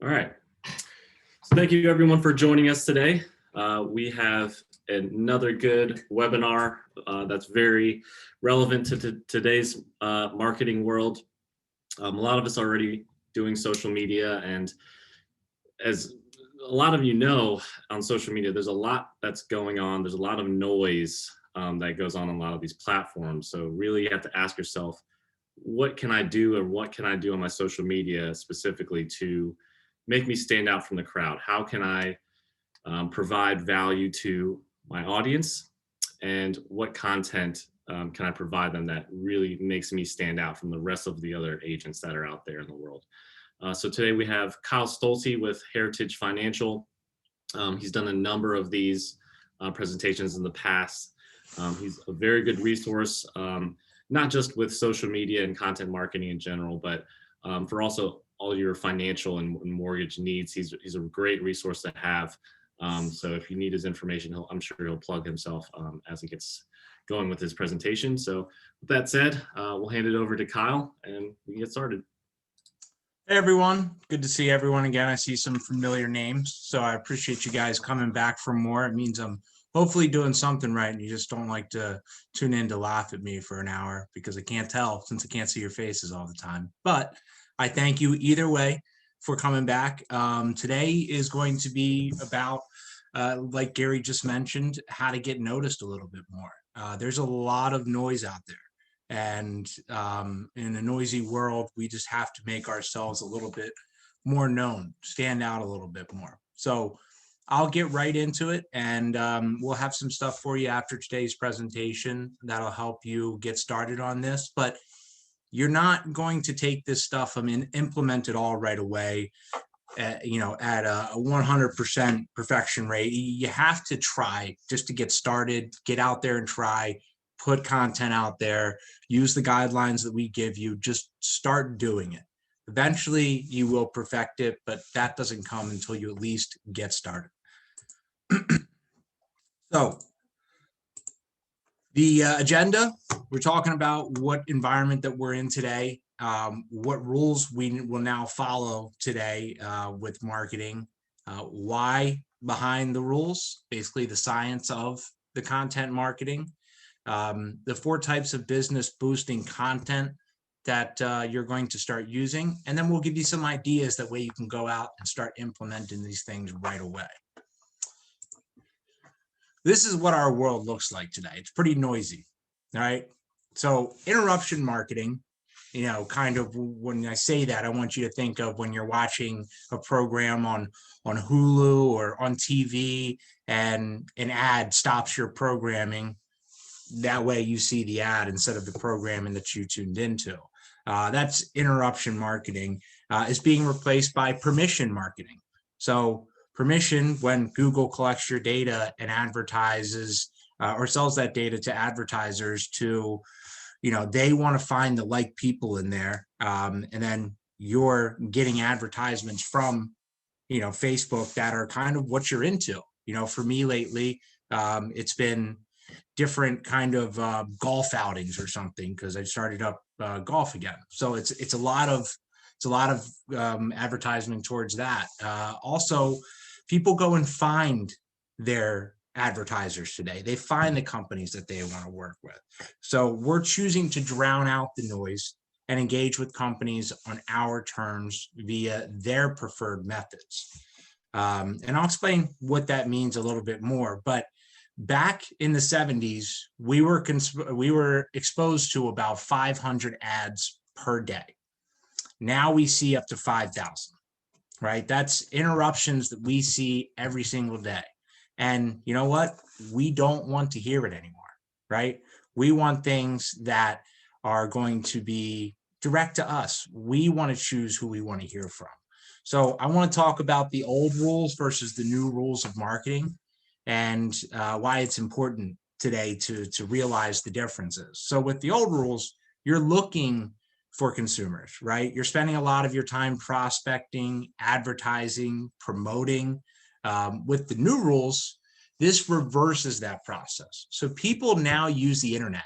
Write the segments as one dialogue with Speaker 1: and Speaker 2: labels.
Speaker 1: All right. So thank you everyone for joining us today. We have another good webinar that's very relevant to today's marketing world. A lot of us are already doing social media, and as a lot of you know, on social media, there's a lot that's going on. There's a lot of noise that goes on a lot of these platforms. So really you have to ask yourself, what can I do, or what can I do on my social media specifically to make me stand out from the crowd? How can I provide value to my audience, and what content can I provide them that really makes me stand out from the rest of the other agents that are out there in the world? So today we have Kyle Stolte with Heritage Financial. He's done a number of these presentations in the past. He's a very good resource, not just with social media and content marketing in general, but for also all your financial and mortgage needs. He's a great resource to have. So if you need his information, I'm sure he'll plug himself as he gets going with his presentation. So with that said, we'll hand it over to Kyle and we can get started.
Speaker 2: Hey everyone, good to see everyone again. I see some familiar names, so I appreciate you guys coming back for more. It means I'm hopefully doing something right and you just don't like to tune in to laugh at me for an hour, because I can't tell since I can't see your faces all the time. But I thank you either way for coming back. Today is going to be about, like Gary just mentioned, how to get noticed a little bit more. There's a lot of noise out there. And in a noisy world, we just have to make ourselves a little bit more known, stand out a little bit more. So I'll get right into it, and we'll have some stuff for you after today's presentation that'll help you get started on this. But you're not going to take this stuff and implement it all right away, at a 100% perfection rate. You have to try just to get started, get out there and try. Put content out there, use the guidelines that we give you, just start doing it. Eventually you will perfect it, but that doesn't come until you at least get started. So the agenda, we're talking about what environment that we're in today, what rules we will now follow today with marketing, why behind the rules, basically the science of the content marketing, the 4 types of business boosting content that you're going to start using, and then we'll give you some ideas that way you can go out and start implementing these things right away. This is what our world looks like today. It's pretty noisy, all right? So interruption marketing, kind of when I say that, I want you to think of when you're watching a program on Hulu or on TV and an ad stops your programming. That way you see the ad instead of the programming that you tuned into. That's interruption marketing. Is being replaced by permission marketing. So permission, when Google collects your data and advertises or sells that data to advertisers to, they want to find the like people in there. And then you're getting advertisements from, Facebook that are kind of what you're into. For me lately, it's been different kind of golf outings or something, because I started up golf again. So it's a lot of advertisement towards that. Also, people go and find their advertisers today. They find the companies that they want to work with. So we're choosing to drown out the noise and engage with companies on our terms via their preferred methods. And I'll explain what that means a little bit more. But back in the 70s, we were exposed to about 500 ads per day. Now we see up to 5,000, right? That's interruptions that we see every single day. And you know what? We don't want to hear it anymore, right? We want things that are going to be direct to us. We want to choose who we want to hear from. So I want to talk about the old rules versus the new rules of marketing, and why it's important today to realize the differences. So with the old rules, you're looking for consumers, right? You're spending a lot of your time prospecting, advertising, promoting. With the new rules, this reverses that process. So people now use the internet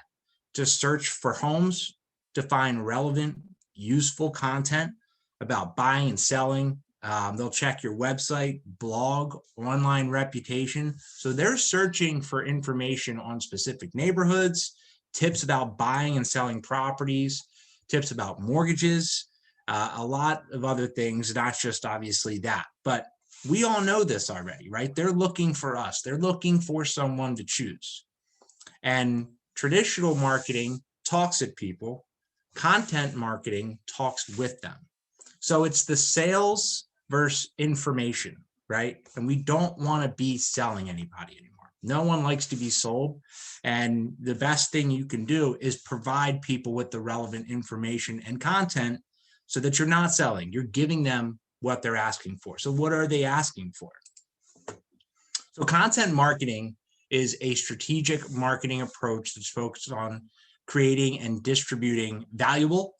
Speaker 2: to search for homes, to find relevant, useful content about buying and selling, They'll check your website, blog, online reputation. So they're searching for information on specific neighborhoods, tips about buying and selling properties, tips about mortgages, a lot of other things, not just obviously that. But we all know this already, right? They're looking for us. They're looking for someone to choose. And traditional marketing talks at people. Content marketing talks with them. So it's the sales versus information, right? And we don't want to be selling anybody anymore. No one likes to be sold. And the best thing you can do is provide people with the relevant information and content so that you're not selling. You're giving them what they're asking for. So what are they asking for? So content marketing is a strategic marketing approach that's focused on creating and distributing valuable,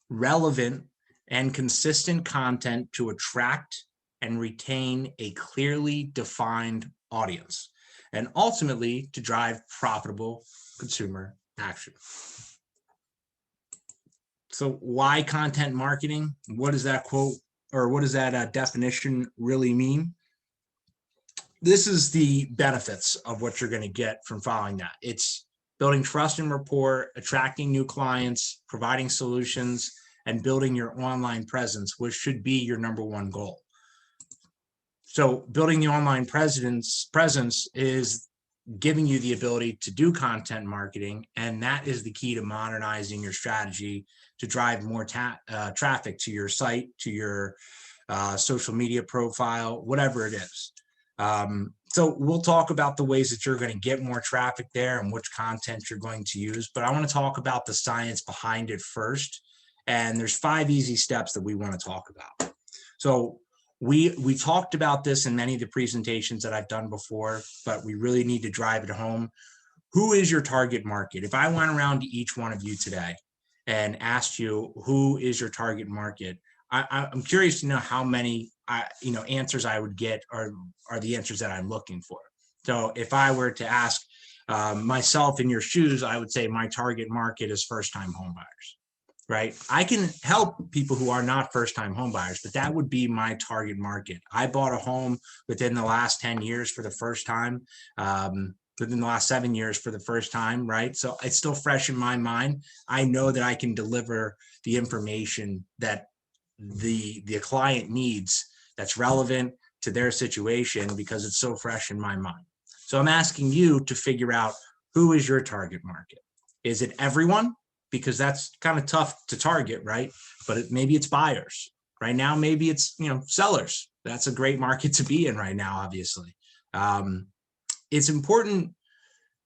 Speaker 2: relevant, and consistent content to attract and retain a clearly defined audience, and ultimately to drive profitable consumer action. So why content marketing? What does that quote, or what does that definition really mean? This is the benefits of what you're going to get from following that. It's building trust and rapport, attracting new clients, providing solutions, and building your online presence, which should be your number one goal. So building the online presence is giving you the ability to do content marketing, and that is the key to modernizing your strategy to drive more traffic to your site, to your social media profile, whatever it is. So we'll talk about the ways that you're going to get more traffic there and which content you're going to use, but I want to talk about the science behind it first. And there's 5 easy steps that we want to talk about. So we talked about this in many of the presentations that I've done before, but we really need to drive it home. Who is your target market? If I went around to each one of you today and asked you, who is your target market? I'm curious to know how many answers I would get are the answers that I'm looking for. So if I were to ask myself in your shoes, I would say my target market is first-time homebuyers, right? I can help people who are not first-time homebuyers, but that would be my target market. I bought a home within the last 10 years for the first time, within the last 7 years for the first time, right? So it's still fresh in my mind. I know that I can deliver the information that the client needs that's relevant to their situation because it's so fresh in my mind. So I'm asking you to figure out, who is your target market? Is it everyone? Because that's kind of tough to target, right? But maybe it's buyers. Right now, maybe it's sellers. That's a great market to be in right now, obviously. It's important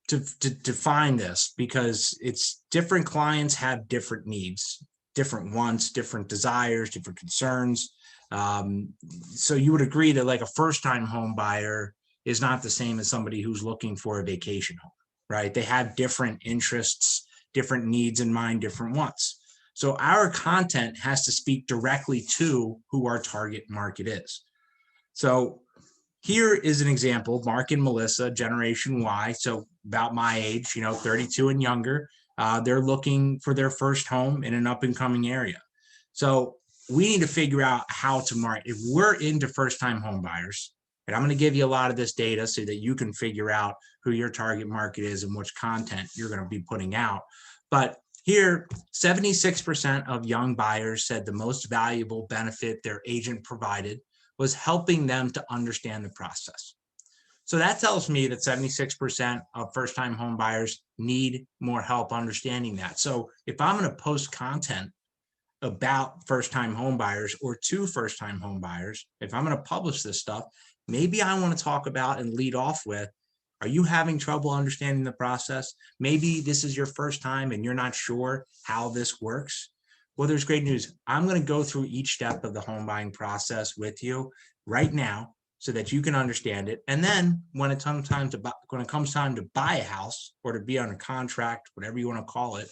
Speaker 2: to define this because it's different clients have different needs, different wants, different desires, different concerns. So you would agree that like a first-time home buyer is not the same as somebody who's looking for a vacation home, right? They have different interests, different needs in mind, different wants. So our content has to speak directly to who our target market is. So here is an example, Mark and Melissa, Generation Y, so about my age, 32 and younger. They're looking for their first home in an up-and-coming area. So we need to figure out how to market. If we're into first-time home buyers, and I'm going to give you a lot of this data so that you can figure out who your target market is and which content you're going to be putting out. But here, 76% of young buyers said the most valuable benefit their agent provided was helping them to understand the process. So that tells me that 76% of first-time home buyers need more help understanding that. So if I'm going to post content about first-time home buyers or to first-time home buyers, if I'm going to publish this stuff, maybe I want to talk about and lead off with, are you having trouble understanding the process? Maybe this is your first time and you're not sure how this works. Well, there's great news. I'm going to go through each step of the home buying process with you right now so that you can understand it. And then when it comes time to buy a house or to be on a contract, whatever you want to call it,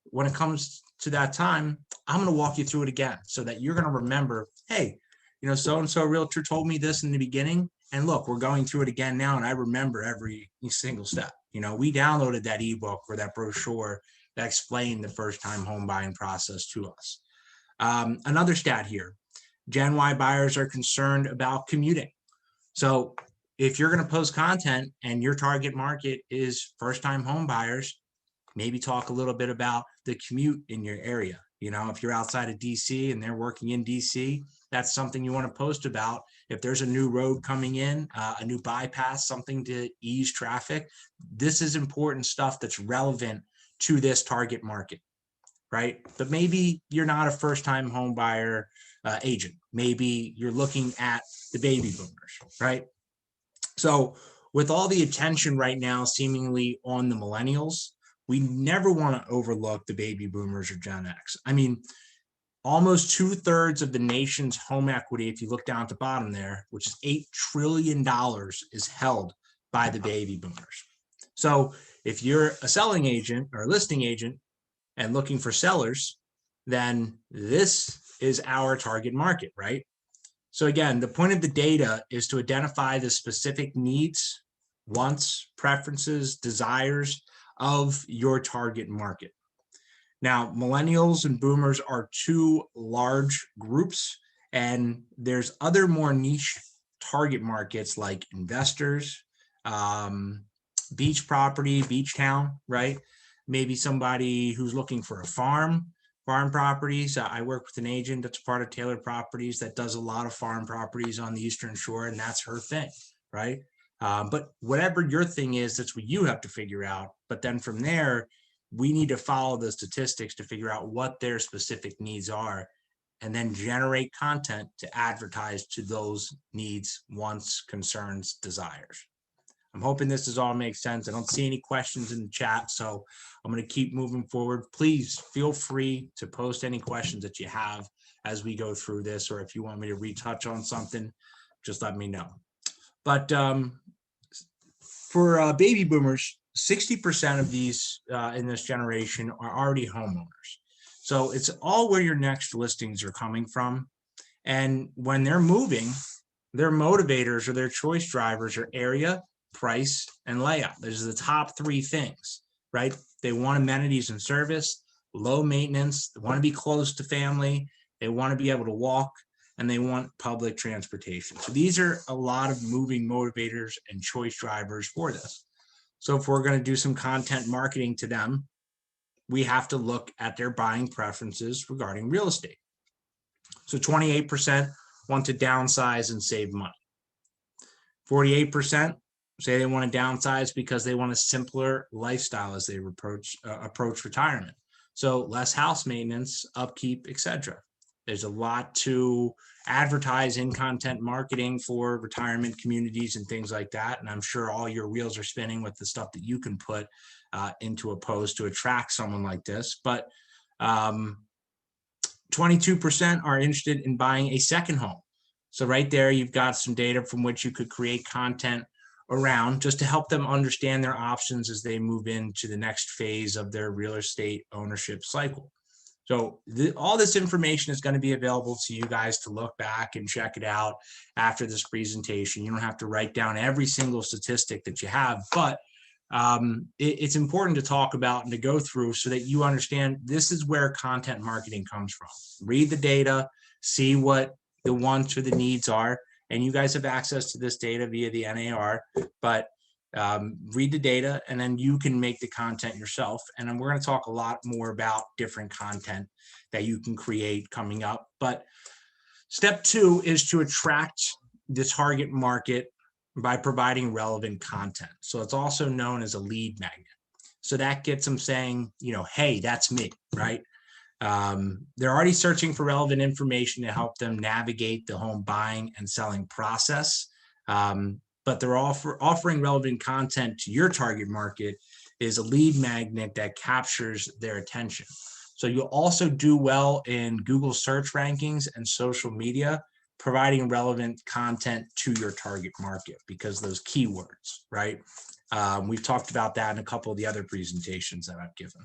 Speaker 2: when it comes to that time, I'm going to walk you through it again so that you're going to remember, hey, so-and-so realtor told me this in the beginning. And look, we're going through it again now. And I remember every single step. We downloaded that ebook or that brochure that explained the first time home buying process to us. Another stat here, Gen Y buyers are concerned about commuting. So if you're going to post content and your target market is first-time home buyers, maybe talk a little bit about the commute in your area. You know, if you're outside of DC and they're working in DC, that's something you want to post about. If there's a new road coming in, a new bypass, something to ease traffic, this is important stuff that's relevant to this target market, right? But maybe you're not a first-time home buyer agent. Maybe you're looking at the baby boomers, right? So with all the attention right now seemingly on the millennials, we never want to overlook the baby boomers or Gen X. I mean, almost 2/3 of the nation's home equity, if you look down at the bottom there, which is $8 trillion, is held by the baby boomers. So if you're a selling agent or a listing agent and looking for sellers, then this is our target market, right? So again, the point of the data is to identify the specific needs, wants, preferences, desires of your target market. Now, millennials and boomers are two large groups, and there's other more niche target markets like investors, beach property, beach town, right? Maybe somebody who's looking for a farm properties. I work with an agent that's part of Tailored Properties that does a lot of farm properties on the Eastern Shore, and that's her thing, right? But whatever your thing is, that's what you have to figure out. But then from there, we need to follow the statistics to figure out what their specific needs are, and then generate content to advertise to those needs, wants, concerns, desires. I'm hoping this all makes sense. I don't see any questions in the chat, so I'm going to keep moving forward. Please feel free to post any questions that you have as we go through this, or if you want me to retouch on something, just let me know. But for baby boomers, 60% of these in this generation are already homeowners. So it's all where your next listings are coming from. And when they're moving, their motivators or their choice drivers are area, price, and layout. Those are the top three things, right? They want amenities and service, low maintenance, they want to be close to family, they want to be able to walk, and they want public transportation. So these are a lot of moving motivators and choice drivers for this. So if we're going to do some content marketing to them, we have to look at their buying preferences regarding real estate. So 28% want to downsize and save money. 48% say they want to downsize because they want a simpler lifestyle as they approach retirement. So less house maintenance, upkeep, etc. There's a lot to advertise in content marketing for retirement communities and things like that. And I'm sure all your wheels are spinning with the stuff that you can put into a post to attract someone like this. But 22% are interested in buying a second home. So right there, you've got some data from which you could create content around just to help them understand their options as they move into the next phase of their real estate ownership cycle. So all this information is going to be available to you guys to look back and check it out after this presentation. You don't have to write down every single statistic that you have, but it's important to talk about and to go through so that you understand this is where content marketing comes from. Read the data, see what the wants or the needs are, and you guys have access to this data via the NAR, but read the data and then you can make the content yourself. And then we're going to talk a lot more about different content that you can create coming up. But step 2 is to attract the target market by providing relevant content. So it's also known as a lead magnet. So that gets them saying, you know, hey, that's me, right? They're already searching for relevant information to help them navigate the home buying and selling process. But they're offering relevant content to your target market is a lead magnet that captures their attention. So you'll also do well in Google search rankings and social media, providing relevant content to your target market because those keywords, right? We've talked about that in a couple of the other presentations that I've given.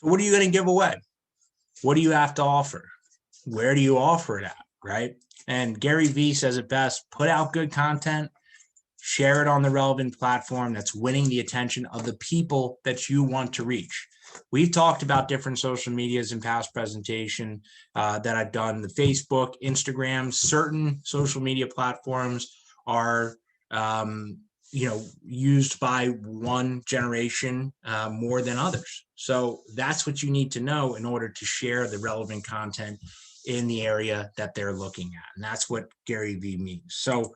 Speaker 2: So what are you going to give away? What do you have to offer? Where do you offer it at, right? And Gary Vee says it best, put out good content, share it on the relevant platform that's winning the attention of the people that you want to reach. We've talked about different social medias in past presentation that I've done. The Facebook, Instagram, certain social media platforms are used by one generation more than others. So that's what you need to know in order to share the relevant content in the area that they're looking at. And that's what Gary Vee means. So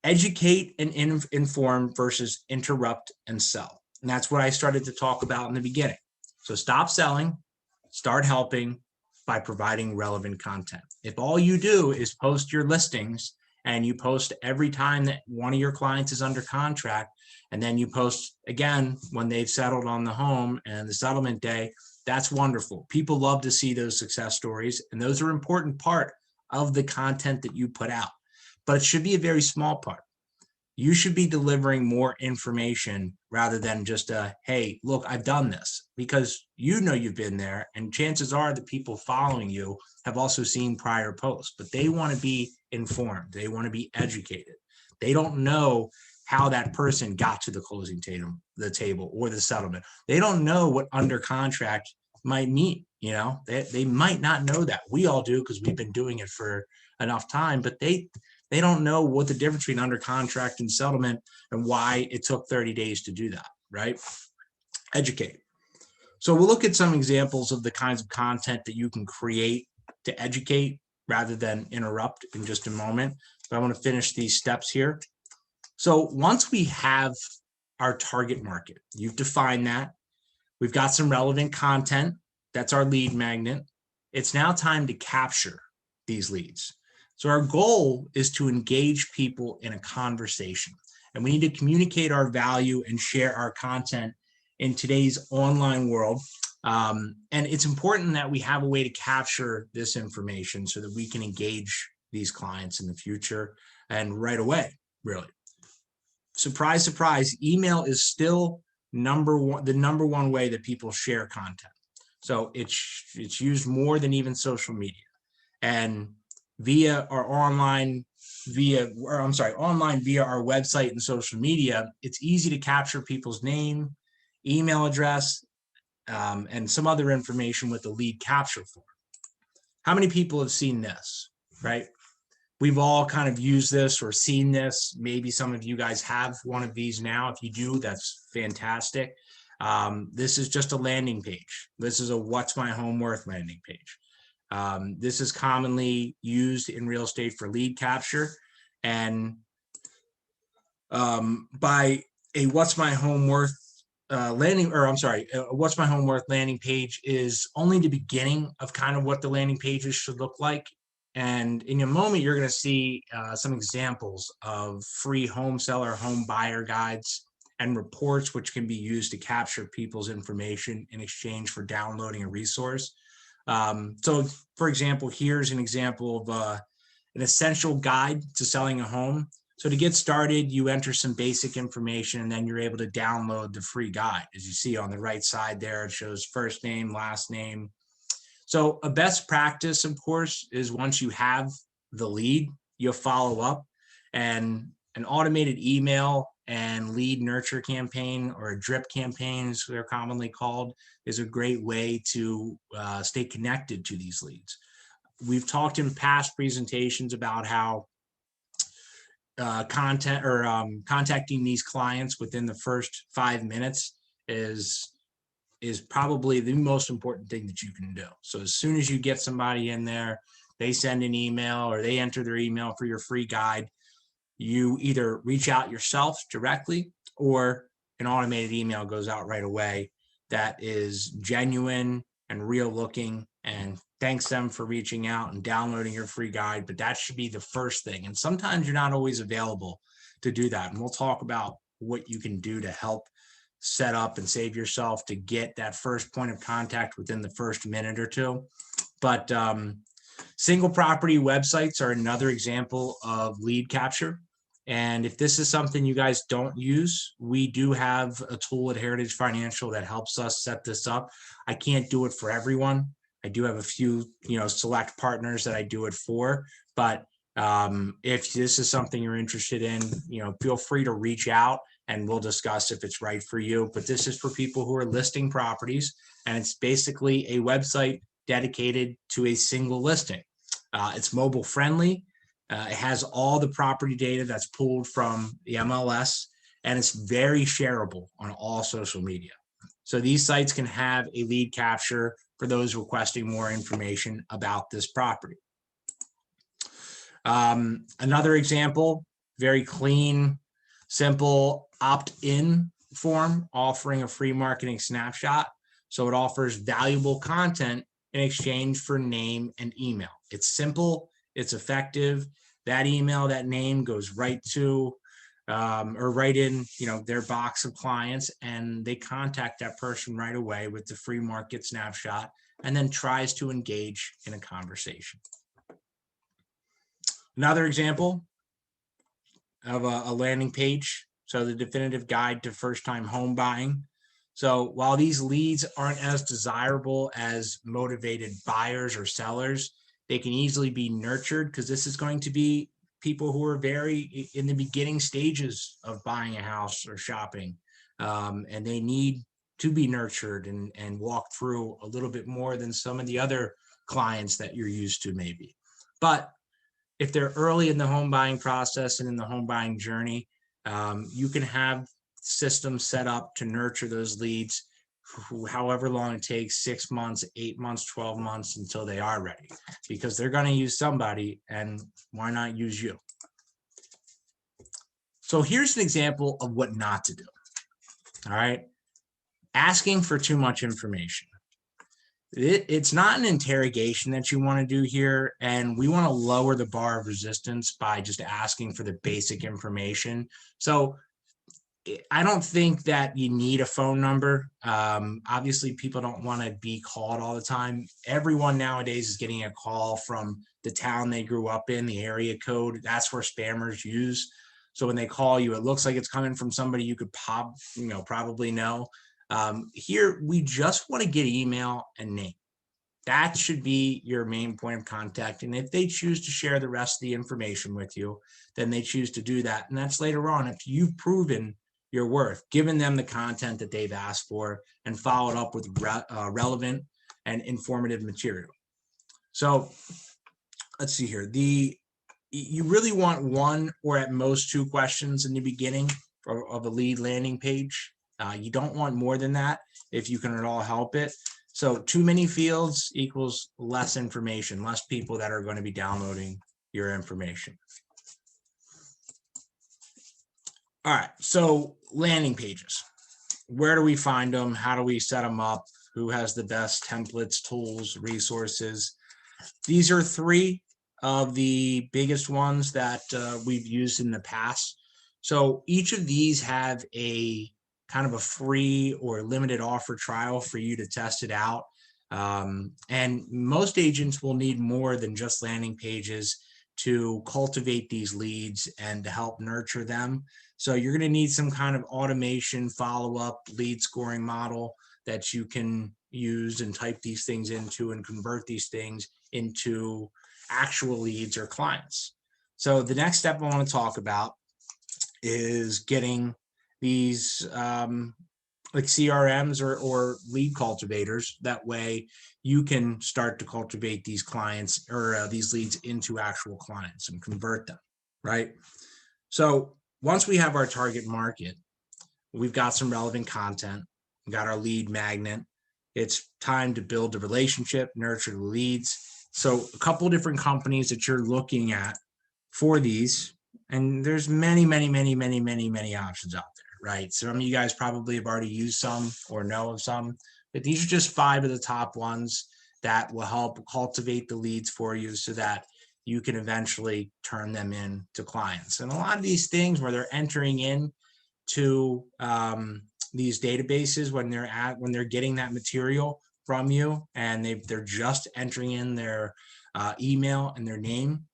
Speaker 2: educate and inform versus interrupt and sell. And that's what I started to talk about in the beginning. So stop selling, start helping by providing relevant content. If all you do is post your listings and you post every time that one of your clients is under contract, and then you post again when they've settled on the home and the settlement day, that's wonderful. People love to see those success stories, and those are an important part of the content that you put out. But it should be a very small part. You should be delivering more information rather than just a, hey, look, I've done this, because you know you've been there, and chances are the people following you have also seen prior posts, but they want to be informed. They want to be educated. They don't know how that person got to the closing table or the settlement. They don't know what under contract might mean. They might not know that. We all do because we've been doing it for enough time, but they don't know what the difference between under contract and settlement and why it took 30 days to do that, right? Educate. So we'll look at some examples of the kinds of content that you can create to educate rather than interrupt in just a moment. But I want to finish these steps here. So once we have our target market, you've defined that. We've got some relevant content. That's our lead magnet. It's now time to capture these leads. So our goal is to engage people in a conversation, and we need to communicate our value and share our content in today's online world. And it's important that we have a way to capture this information so that we can engage these clients in the future and right away, really. Surprise, surprise, email is still the number one way that people share content. So it's used more than even social media. And online via our website and social media, it's easy to capture people's name, email address, and some other information with the lead capture form. How many people have seen this, right? We've all kind of used this or seen this. Maybe some of you guys have one of these now. If you do, that's fantastic. This is just a landing page. This is a What's My Home Worth landing page. This is commonly used in real estate for lead capture, and by a What's My Home Worth What's My Home Worth landing page is only the beginning of kind of what the landing pages should look like. And in a moment, you're going to see some examples of free home seller, home buyer guides and reports, which can be used to capture people's information in exchange for downloading a resource. So for example, here's an example of an essential guide to selling a home. So to get started, you enter some basic information and then you're able to download the free guide. As you see on the right side there, it shows first name, last name. So a best practice, of course, is once you have the lead, you'll follow up, and an automated email and lead nurture campaign, or a drip campaign as they're commonly called, is a great way to stay connected to these leads. We've talked in past presentations about how contacting these clients within the first 5 minutes is probably the most important thing that you can do. So as soon as you get somebody in there, they send an email or they enter their email for your free guide, you either reach out yourself directly or an automated email goes out right away that is genuine and real looking and thanks them for reaching out and downloading your free guide. But that should be the first thing. And sometimes you're not always available to do that. And we'll talk about what you can do to help set up and save yourself to get that first point of contact within the first minute or two. But single property websites are another example of lead capture. And if this is something you guys don't use, we do have a tool at Heritage Financial that helps us set this up. I can't do it for everyone. I do have a few, select partners that I do it for. But if this is something you're interested in, feel free to reach out and we'll discuss if it's right for you. But this is for people who are listing properties, and it's basically a website dedicated to a single listing. It's mobile friendly. It has all the property data that's pulled from the MLS, and it's very shareable on all social media. So these sites can have a lead capture for those requesting more information about this property. Another example, very clean, simple opt-in form offering a free marketing snapshot. So it offers valuable content in exchange for name and email. It's simple, it's effective. That email, that name goes right to or right in, their box of clients, and they contact that person right away with the free market snapshot, and then tries to engage in a conversation. Another example of a landing page. So the definitive guide to first-time home buying. So while these leads aren't as desirable as motivated buyers or sellers, they can easily be nurtured, because this is going to be people who are very in the beginning stages of buying a house or shopping, and they need to be nurtured and walked through a little bit more than some of the other clients that you're used to maybe. But if they're early in the home buying process and in the home buying journey, you can have systems set up to nurture those leads however long it takes, 6 months, 8 months, 12 months, until they are ready, because they're going to use somebody, and why not use you? So here's an example of what not to do. All right. Asking for too much information. It's not an interrogation that you want to do here, and we want to lower the bar of resistance by just asking for the basic information. So I don't think that you need a phone number. Obviously, people don't want to be called all the time. Everyone nowadays is getting a call from the town they grew up in, the area code. That's where spammers use. So when they call you, it looks like it's coming from somebody you could probably know. Here, we just want to get email and name. That should be your main point of contact. And if they choose to share the rest of the information with you, then they choose to do that. And that's later on, if you've proven your worth, given them the content that they've asked for, and followed up with relevant and informative material. So let's see here. You really want one or at most two questions in the beginning of a lead landing page. You don't want more than that if you can at all help it. So too many fields equals less information, less people that are going to be downloading your information. All right, so landing pages. Where do we find them? How do we set them up? Who has the best templates, tools, resources? These are three of the biggest ones that we've used in the past. So each of these have a kind of a free or limited offer trial for you to test it out. And most agents will need more than just landing pages to cultivate these leads and to help nurture them. So you're going to need some kind of automation, follow-up, lead scoring model that you can use and type these things into and convert these things into actual leads or clients. So the next step I want to talk about is getting these like CRMs or lead cultivators. That way you can start to cultivate these clients or these leads into actual clients and convert them, right? So once we have our target market, we've got some relevant content, we got our lead magnet. It's time to build a relationship, nurture the leads. So a couple different companies that you're looking at for these, and there's many options out there, right? Some of you guys probably have already used some or know of some, but these are just 5 of the top ones that will help cultivate the leads for you so that you can eventually turn them into clients. And a lot of these things where they're entering in to these databases, when they're getting that material from you and they're just entering in their email and their name,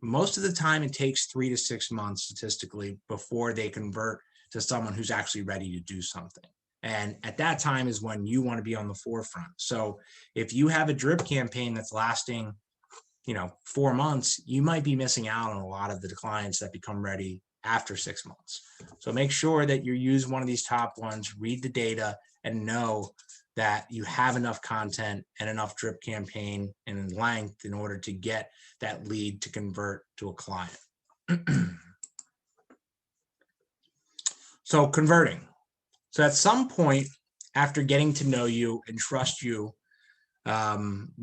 Speaker 2: most of the time it takes 3 to 6 months statistically before they convert to someone who's actually ready to do something. And at that time is when you want to be on the forefront. So if you have a drip campaign that's lasting 4 months, you might be missing out on a lot of the clients that become ready after 6 months. So make sure that you use one of these top ones, read the data, and know that you have enough content and enough drip campaign and length in order to get that lead to convert to a client. So converting. So at some point, after getting to know you and trust you,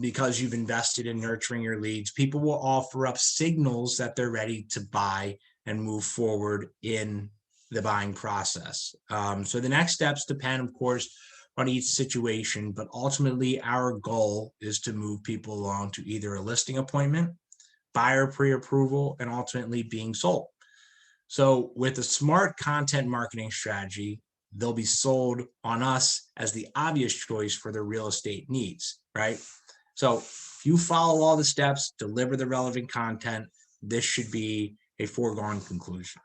Speaker 2: because you've invested in nurturing your leads, people will offer up signals that they're ready to buy and move forward in the buying process. So the next steps depend, of course, on each situation, but ultimately our goal is to move people along to either a listing appointment, buyer pre-approval, and ultimately being sold. So with a smart content marketing strategy, they'll be sold on us as the obvious choice for their real estate needs, right? So if you follow all the steps, deliver the relevant content, this should be a foregone conclusion.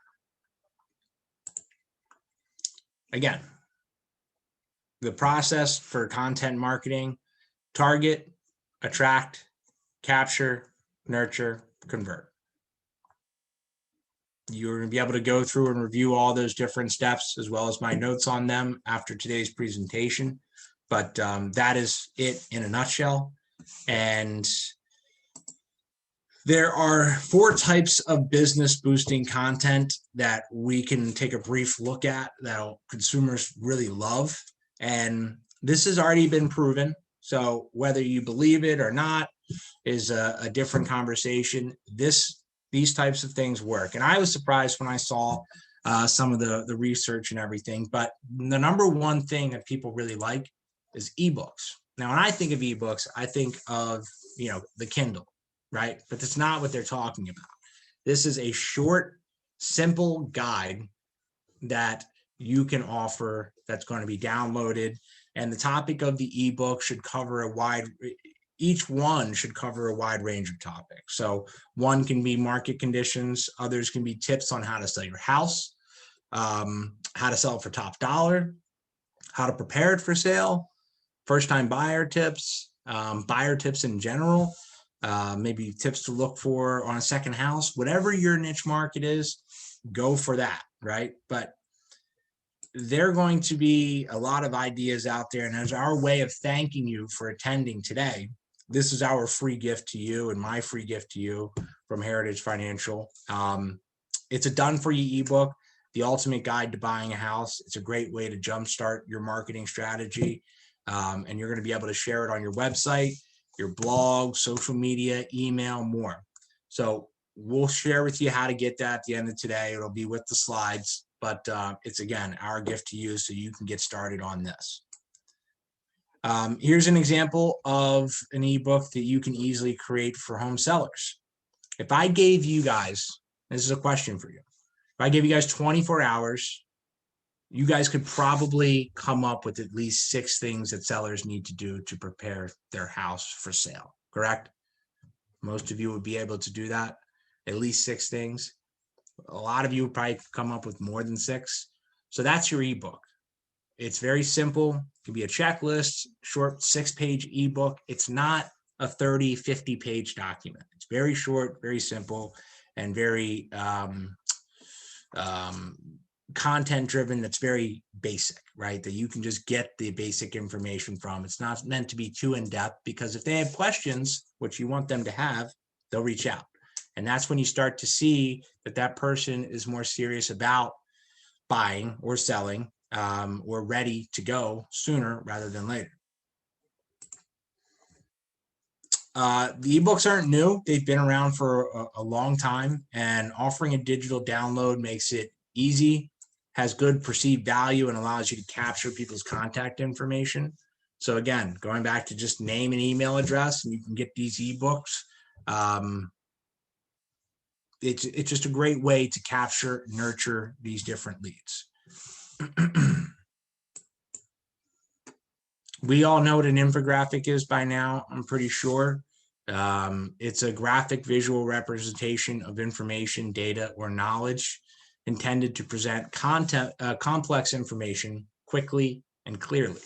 Speaker 2: Again, the process for content marketing: target, attract, capture, nurture, convert. You're going to be able to go through and review all those different steps as well as my notes on them after today's presentation. But that is it in a nutshell. And there are 4 types of business boosting content that we can take a brief look at that consumers really love. And this has already been proven. So whether you believe it or not is a different conversation. These types of things work. And I was surprised when I saw some of the research and everything. But the number one thing that people really like is ebooks. Now, when I think of ebooks, I think of, the Kindle, right? But that's not what they're talking about. This is a short, simple guide that you can offer that's going to be downloaded. And the topic of the ebook should cover each one should cover a wide range of topics. So one can be market conditions, others can be tips on how to sell your house, how to sell it for top dollar, how to prepare it for sale, first-time buyer tips in general, maybe tips to look for on a second house. Whatever your niche market is, go for that, right? But there are going to be a lot of ideas out there, and as our way of thanking you for attending today, this is our free gift to you and my free gift to you from Heritage Financial. It's a done-for-you ebook, The Ultimate Guide to Buying a House. It's a great way to jumpstart your marketing strategy, and you're going to be able to share it on your website, your blog, social media, email, more. So we'll share with you how to get that at the end of today. It'll be with the slides, but it's, again, our gift to you so you can get started on this. Here's an example of an ebook that you can easily create for home sellers. If I gave you guys, this is a question for you. If I gave you guys 24 hours, you guys could probably come up with at least 6 things that sellers need to do to prepare their house for sale, correct? Most of you would be able to do that, at least 6 things. A lot of you would probably come up with more than 6. So that's your ebook. It's very simple. It can be a checklist, short 6-page ebook. It's not a 30, 50-page document. It's very short, very simple, and very content driven. That's very basic, right? That you can just get the basic information from. It's not meant to be too in-depth, because if they have questions, which you want them to have, they'll reach out. And that's when you start to see that that person is more serious about buying or selling, or ready to go sooner rather than later. The ebooks aren't new. They've been around for a long time, and offering a digital download makes it easy, has good perceived value, and allows you to capture people's contact information. So again, going back to just name and email address, and you can get these ebooks. It's just a great way to capture, nurture these different leads. We all know what an infographic is by now, I'm pretty sure. It's a graphic visual representation of information, data, or knowledge intended to present complex information quickly and clearly.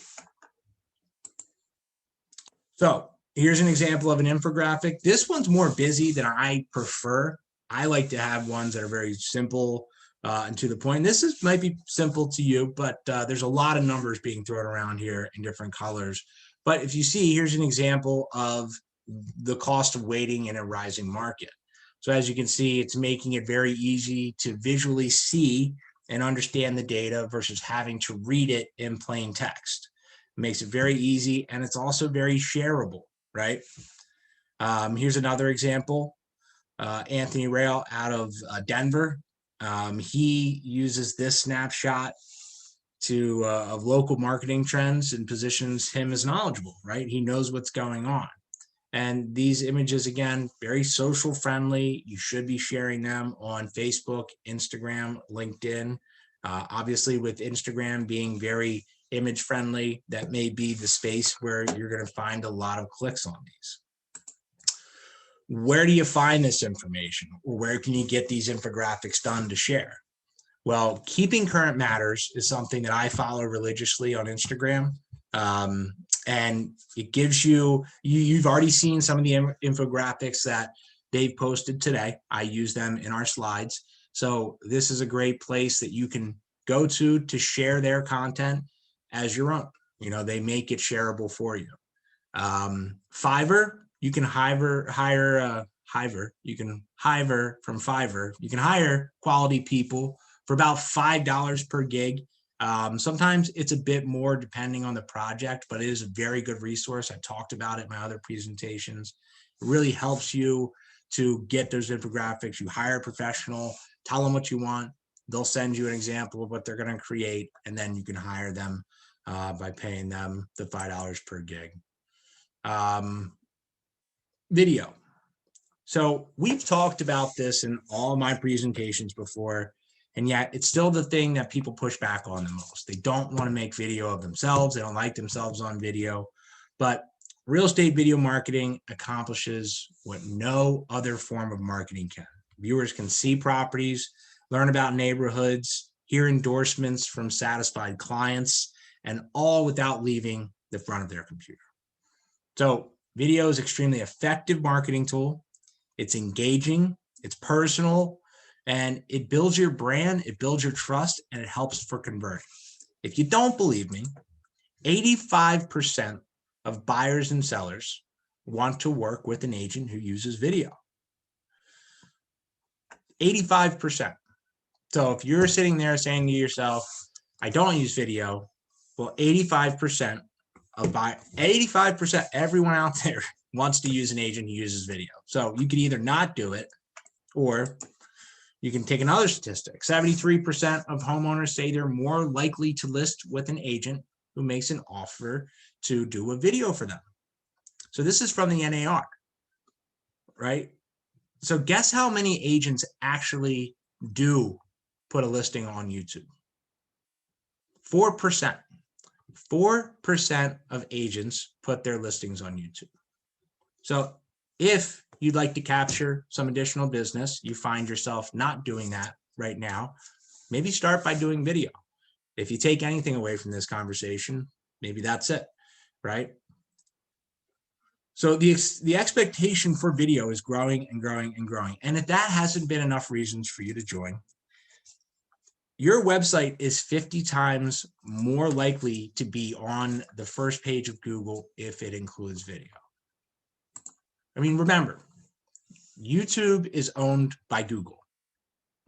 Speaker 2: So here's an example of an infographic. This one's more busy than I prefer. I like to have ones that are very simple, and to the point. Might be simple to you, but there's a lot of numbers being thrown around here in different colors. But if you see, here's an example of the cost of waiting in a rising market. So as you can see, it's making it very easy to visually see and understand the data versus having to read it in plain text. It makes it very easy, and it's also very shareable, right? Here's another example. Anthony Rail out of Denver. He uses this snapshot of local marketing trends and positions him as knowledgeable, right? He knows what's going on. And these images, again, very social friendly. You should be sharing them on Facebook, Instagram, LinkedIn. Obviously, with Instagram being very image friendly, that may be the space where you're going to find a lot of clicks on these. Where do you find this information, or where can you get these infographics done to share? Well, Keeping Current Matters is something that I follow religiously on Instagram. And it gives you've already seen some of the infographics that they've posted today. I use them in our slides. So this is a great place that you can go to share their content as your own. You know, they make it shareable for you. Fiverr, you can hire quality people for about $5 per gig. Sometimes it's a bit more depending on the project, but it is a very good resource. I talked about it in my other presentations. It really helps you to get those infographics. You hire a professional, tell them what you want. They'll send you an example of what they're going to create, and then you can hire them by paying them the $5 per gig. Video. So we've talked about this in all my presentations before, and yet it's still the thing that people push back on the most. They don't want to make video of themselves. They don't like themselves on video. But real estate video marketing accomplishes what no other form of marketing can. Viewers can see properties, learn about neighborhoods, hear endorsements from satisfied clients, and all without leaving the front of their computer. So video is an extremely effective marketing tool. It's engaging, it's personal, and it builds your brand, it builds your trust, and it helps for converting. If you don't believe me, 85% of buyers and sellers want to work with an agent who uses video. 85%. So if you're sitting there saying to yourself, I don't use video, well, 85%, everyone out there wants to use an agent who uses video. So you can either not do it, or you can take another statistic. 73% of homeowners say they're more likely to list with an agent who makes an offer to do a video for them. So this is from the NAR, right? So guess how many agents actually do put a listing on YouTube? 4%. 4% of agents put their listings on YouTube. So if you'd like to capture some additional business, you find yourself not doing that right now, maybe start by doing video. If you take anything away from this conversation, maybe that's it, right? So the expectation for video is growing and growing and growing. And if that hasn't been enough reasons for you to join, your website is 50 times more likely to be on the first page of Google if it includes video. I mean, remember, YouTube is owned by Google,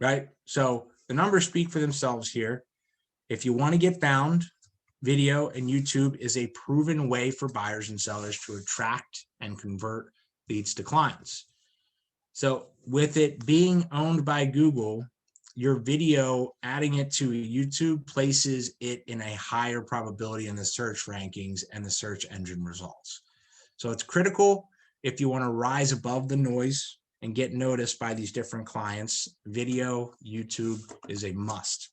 Speaker 2: right? So the numbers speak for themselves here. If you want to get found, video and YouTube is a proven way for buyers and sellers to attract and convert leads to clients. So with it being owned by Google, your video, adding it to YouTube places it in a higher probability in the search rankings and the search engine results. So it's critical if you want to rise above the noise and get noticed by these different clients. Video, YouTube is a must.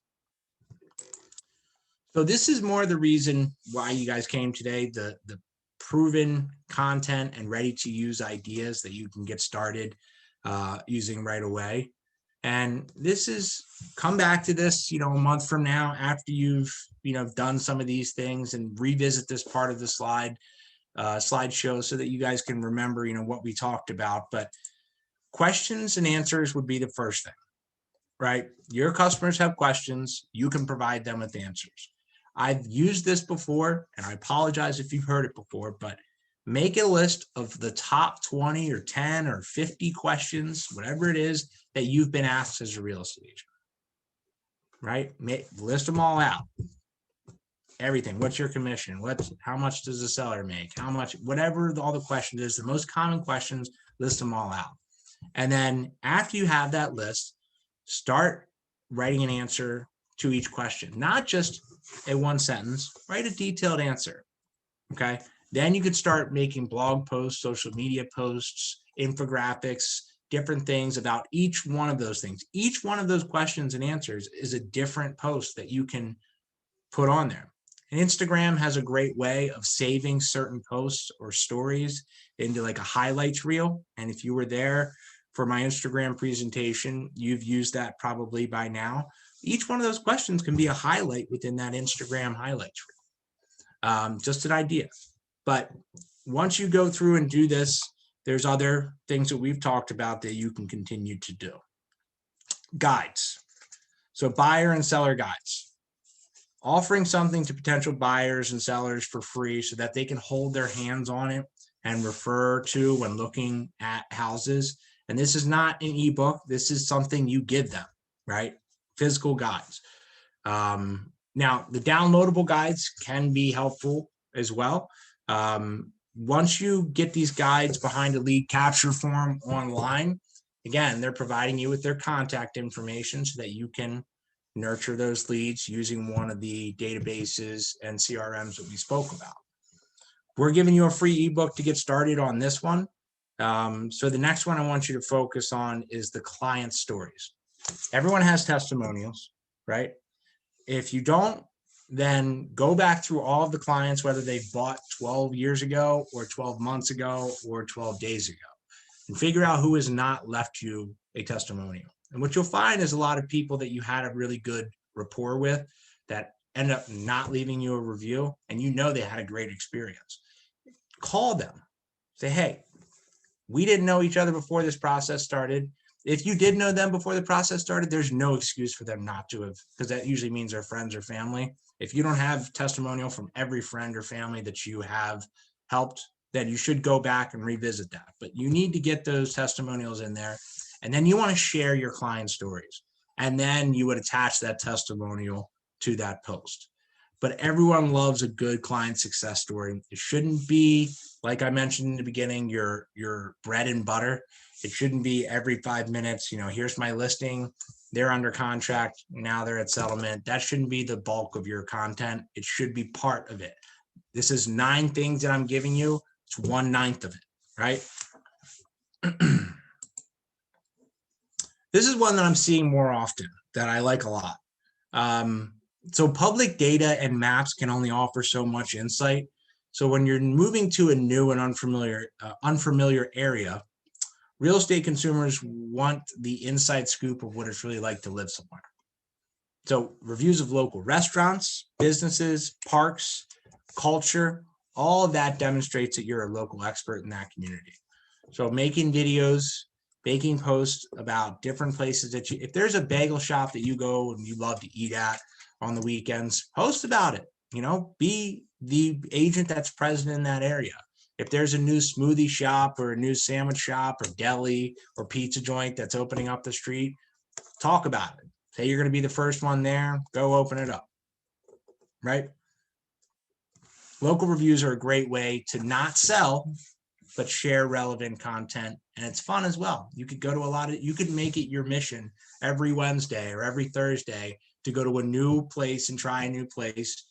Speaker 2: So this is more the reason why you guys came today, the proven content and ready to use ideas that you can get started using right away. And this is, come back to this, a month from now after you've, done some of these things, and revisit this part of the slideshow so that you guys can remember, what we talked about. But questions and answers would be the first thing, right? Your customers have questions. You can provide them with answers. I've used this before, and I apologize if you've heard it before, but make a list of the top 20 or 10 or 50 questions, whatever it is that you've been asked as a real estate agent, right? List them all out. Everything. What's your commission? How much does the seller make? How much, whatever all the questions is, the most common questions, list them all out. And then after you have that list, start writing an answer to each question, not just a one sentence, write a detailed answer. Okay. Then you could start making blog posts, social media posts, infographics, different things about each one of those things. Each one of those questions and answers is a different post that you can put on there. And Instagram has a great way of saving certain posts or stories into like a highlights reel. And if you were there for my Instagram presentation, you've used that probably by now. Each one of those questions can be a highlight within that Instagram highlights reel. Just an idea. But once you go through and do this, there's other things that we've talked about that you can continue to do. Guides. So buyer and seller guides. Offering something to potential buyers and sellers for free so that they can hold their hands on it and refer to when looking at houses. And this is not an ebook. This is something you give them, right? Physical guides. Now, the downloadable guides can be helpful as well. Once you get these guides behind a lead capture form online, again, they're providing you with their contact information so that you can nurture those leads using one of the databases and CRMs that we spoke about. We're giving you a free ebook to get started on this one. So the next one I want you to focus on is the client stories. Everyone has testimonials, right? If you don't, then go back through all of the clients, whether they bought 12 years ago or 12 months ago or 12 days ago, and figure out who has not left you a testimonial. And what you'll find is a lot of people that you had a really good rapport with that end up not leaving you a review, and you know they had a great experience. Call them. Say, hey, we didn't know each other before this process started. If you did know them before the process started, there's no excuse for them not to have, because that usually means they're friends or family. If you don't have testimonial from every friend or family that you have helped, then you should go back and revisit that. But you need to get those testimonials in there. And then you want to share your client stories. And then you would attach that testimonial to that post. But everyone loves a good client success story. It shouldn't be, like I mentioned in the beginning, your bread and butter. It shouldn't be every 5 minutes, here's my listing, they're under contract, now they're at settlement. That shouldn't be the bulk of your content. It should be part of it. This is 9 things that I'm giving you. It's 1/9 of it, right? This is one that I'm seeing more often that I like a lot. So public data and maps can only offer so much insight. So when you're moving to a new and unfamiliar area, real estate consumers want the inside scoop of what it's really like to live somewhere. So reviews of local restaurants, businesses, parks, culture, all of that demonstrates that you're a local expert in that community. So making videos, making posts about different places that if there's a bagel shop that you go and you love to eat at on the weekends, post about it. Be the agent that's present in that area. If there's a new smoothie shop or a new sandwich shop or deli or pizza joint that's opening up the street, talk about it. Say you're going to be the first one there, go open it up, right? Local reviews are a great way to not sell, but share relevant content. And it's fun as well. You could go to you could make it your mission every Wednesday or every Thursday to go to a new place and try a new place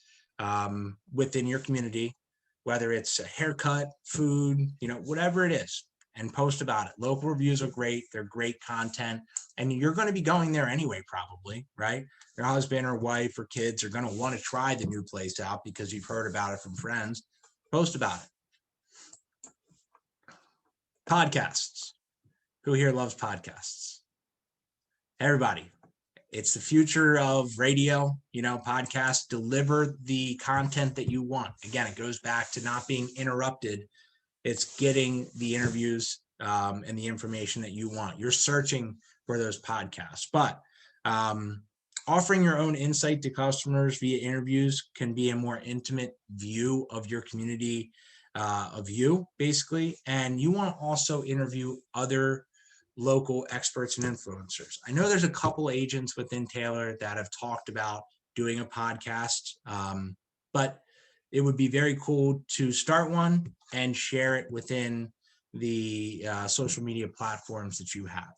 Speaker 2: within your community, whether it's a haircut, food, whatever it is, and post about it. Local reviews are great. They're great content. And you're going to be going there anyway, probably, right? Your husband or wife or kids are going to want to try the new place out because you've heard about it from friends. Post about it. Podcasts. Who here loves podcasts? Everybody. It's the future of radio, podcasts. Deliver the content that you want. Again, it goes back to not being interrupted. It's getting the interviews and the information that you want. You're searching for those podcasts. But Offering your own insight to customers via interviews can be a more intimate view of your community, of you, basically. And you want to also interview other local experts and influencers. I know there's a couple agents within Taylor that have talked about doing a podcast, but it would be very cool to start one and share it within the social media platforms that you have.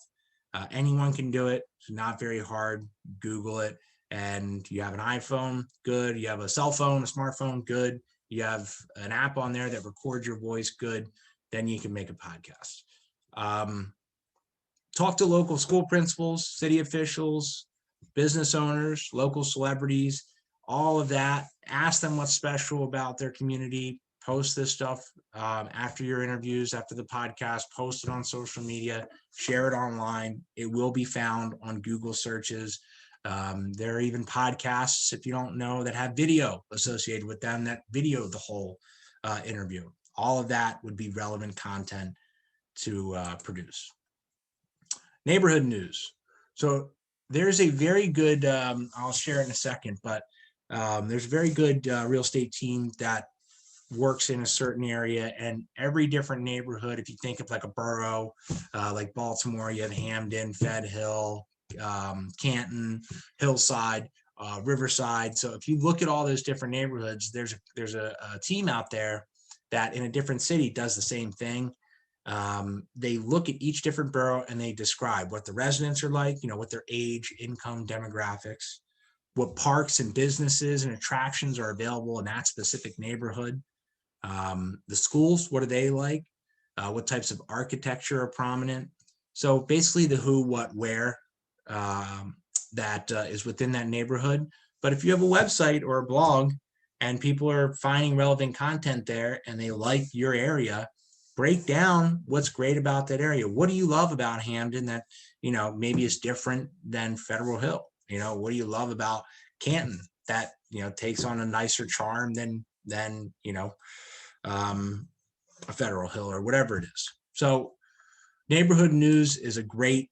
Speaker 2: Anyone can do it. It's not very hard. Google it. And you have an iPhone, good. You have a cell phone, a smartphone, good. You have an app on there that records your voice, good. Then you can make a podcast. Talk to local school principals, city officials, business owners, local celebrities, all of that. Ask them what's special about their community. Post this stuff after your interviews, after the podcast, post it on social media, share it online. It will be found on Google searches. There are even podcasts, if you don't know, that have video associated with them that video the whole interview. All of that would be relevant content to produce. Neighborhood news. So there's a very good, I'll share it in a second, but there's a very good real estate team that works in a certain area, and every different neighborhood, if you think of like a borough, like Baltimore, you have Hamden, Fed Hill, Canton, Hillside, Riverside. So if you look at all those different neighborhoods, there's a team out there that in a different city does the same thing. They look at each different borough and they describe what the residents are like, what their age, income, demographics, what parks and businesses and attractions are available in that specific neighborhood. The schools, what are they like? What types of architecture are prominent? So basically the who, what, where that is within that neighborhood. But if you have a website or a blog and people are finding relevant content there and they like your area, break down what's great about that area. What do you love about Hamden that, maybe is different than Federal Hill? What do you love about Canton that, takes on a nicer charm than a Federal Hill or whatever it is. So neighborhood news is a great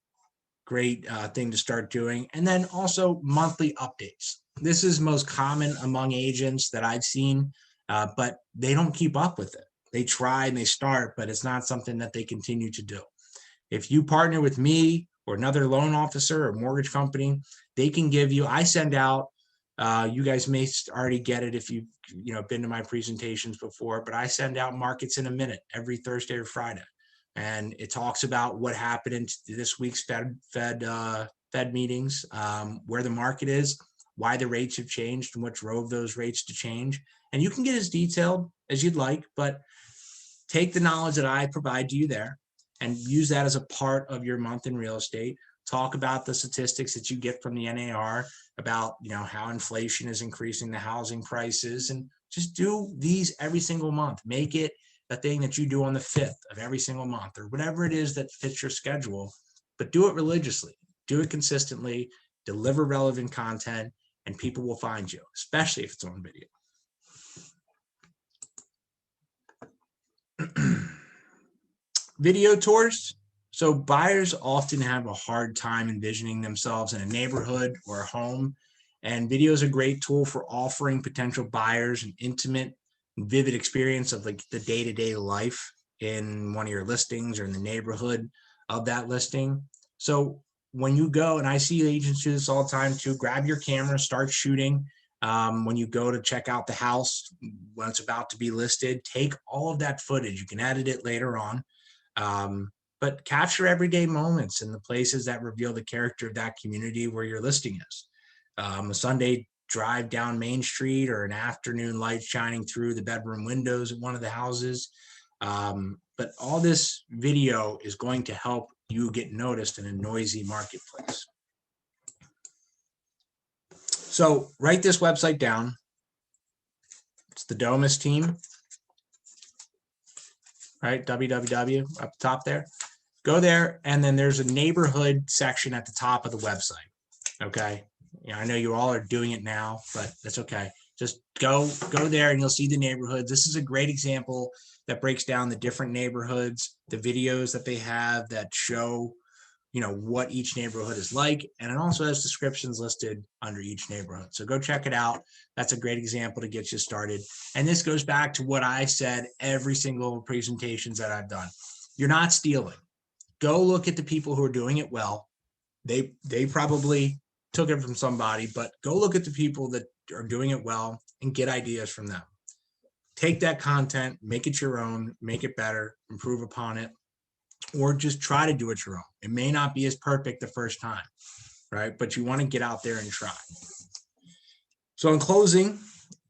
Speaker 2: thing to start doing. And then also monthly updates. This is most common among agents that I've seen, but they don't keep up with it. They try and they start, but it's not something that they continue to do. If you partner with me or another loan officer or mortgage company, they can give you, I send out, you guys may already get it if you've been to my presentations before, but I send out Markets in a Minute every Thursday or Friday. And it talks about what happened in this week's Fed meetings, where the market is, why the rates have changed and what drove those rates to change. And you can get as detailed as you'd like, but take the knowledge that I provide to you there and use that as a part of your month in real estate. Talk about the statistics that you get from the NAR about, how inflation is increasing the housing prices, and just do these every single month. Make it a thing that you do on the 5th of every single month or whatever it is that fits your schedule, but do it religiously, do it consistently, deliver relevant content, and people will find you, especially if it's on video. Video tours. So buyers often have a hard time envisioning themselves in a neighborhood or a home, and video is a great tool for offering potential buyers an intimate, vivid experience of like the day-to-day life in one of your listings or in the neighborhood of that listing. So when you go, and I see agents do this all the time too, grab your camera, start shooting. When you go to check out the house, when it's about to be listed, take all of that footage. You can edit it later on. But capture everyday moments in the places that reveal the character of that community where your listing is. A Sunday drive down Main Street or an afternoon light shining through the bedroom windows at one of the houses. But all this video is going to help you get noticed in a noisy marketplace. So write this website down. It's the Domus team, right? www up top there. Go there, and then there's a neighborhood section at the top of the website. Okay, I know you all are doing it now, but that's okay. Just go there, and you'll see the neighborhoods. This is a great example that breaks down the different neighborhoods, the videos that they have that show what each neighborhood is like, and it also has descriptions listed under each neighborhood. So go check it out. That's a great example to get you started. And this goes back to what I said every single presentations that I've done. You're not stealing. Go look at the people who are doing it well. They probably took it from somebody, but go look at the people that are doing it well and get ideas from them. Take that content, make it your own, make it better, improve upon it, or just try to do it your own. It may not be as perfect the first time, right? But you want to get out there and try. So in closing,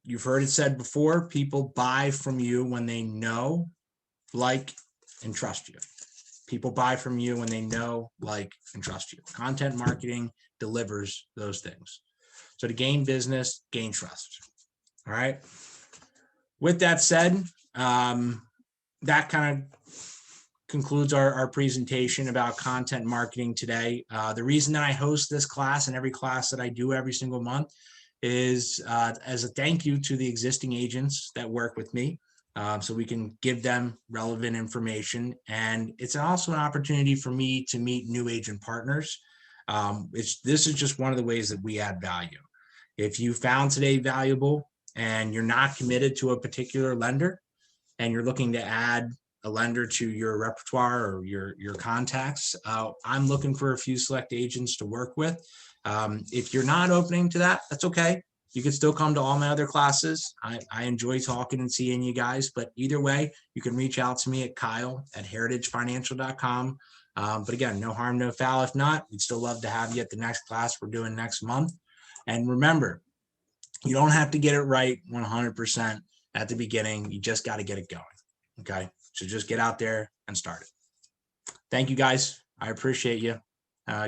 Speaker 2: you've heard it said before, people buy from you when they know, like, and trust you. People buy from you when they know, like, and trust you. Content marketing delivers those things. So to gain business, gain trust. All right. With that said, that kind of concludes our presentation about content marketing today. The reason that I host this class and every class that I do every single month is as a thank you to the existing agents that work with me, so we can give them relevant information. And it's also an opportunity for me to meet new agent partners. This is just one of the ways that we add value. If you found today valuable and you're not committed to a particular lender and you're looking to add a lender to your repertoire or your contacts, I'm looking for a few select agents to work with. If you're not opening to that, that's okay. You can still come to all my other classes. I enjoy talking and seeing you guys, but either way, you can reach out to me at kyle@heritagefinancial.com. But again, no harm, no foul. If not, we'd still love to have you at the next class we're doing next month. And remember, you don't have to get it right 100% at the beginning. You just got to get it going. Okay. So just get out there and start it. Thank you, guys. I appreciate you.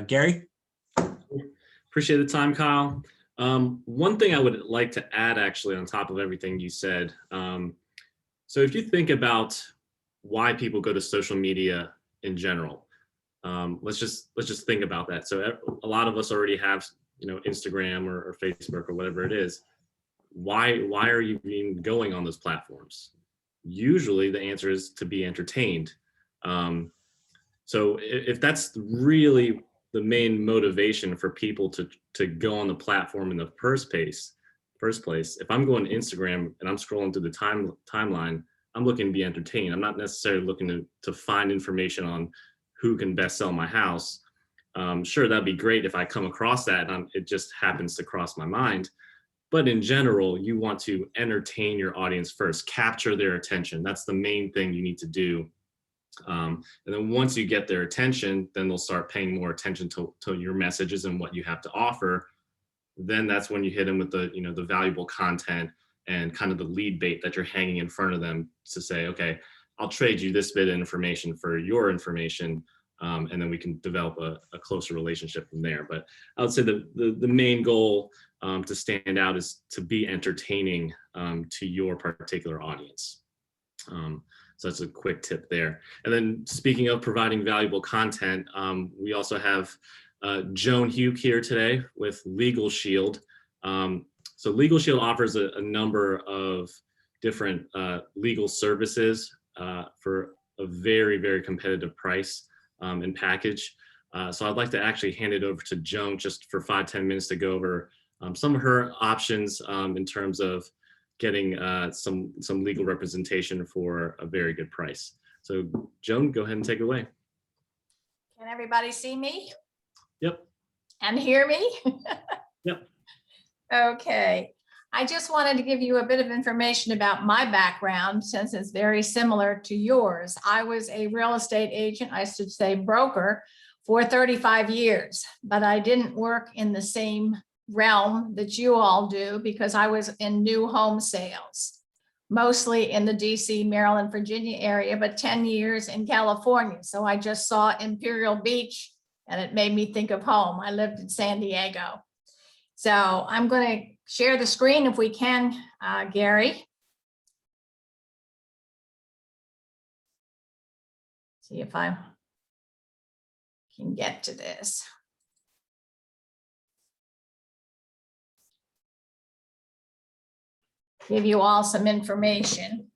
Speaker 2: Gary?
Speaker 1: Appreciate the time, Kyle. One thing I would like to add actually on top of everything you said. So if you think about why people go to social media in general, let's just think about that. So a lot of us already have, Instagram or Facebook or whatever it is. Why are you even going on those platforms? Usually the answer is to be entertained. So if that's really the main motivation for people to go on the platform in the first place, if I'm going to Instagram and I'm scrolling through the timeline, I'm looking to be entertained. I'm not necessarily looking to find information on who can best sell my house. Sure, that'd be great if I come across that and it just happens to cross my mind. But in general, you want to entertain your audience first, capture their attention. That's the main thing you need to do. And then once you get their attention, then they'll start paying more attention to your messages and what you have to offer. Then that's when you hit them with the valuable content and kind of the lead bait that you're hanging in front of them to say, okay, I'll trade you this bit of information for your information. And then we can develop a closer relationship from there. But I would say the main goal to stand out is to be entertaining to your particular audience. So that's a quick tip there. And then speaking of providing valuable content, we also have Joan Hugh here today with Legalshield. So Legalshield offers a number of different legal services for a very, very competitive price and package. So I'd like to actually hand it over to Joan just for 5-10 minutes to go over some of her options in terms of getting some legal representation for a very good price. So Joan, go ahead and take it away.
Speaker 3: Can everybody see me?
Speaker 1: Yep.
Speaker 3: And hear me?
Speaker 1: Yep.
Speaker 3: Okay. I just wanted to give you a bit of information about my background since it's very similar to yours. I was a real estate agent, I should say broker, for 35 years, but I didn't work in the same realm that you all do because I was in new home sales, mostly in the DC, Maryland, Virginia area, but 10 years in California. So I just saw Imperial Beach and it made me think of home. I lived in San Diego. So I'm going to share the screen if we can, Gary. See if I can get to this. Give you all some information.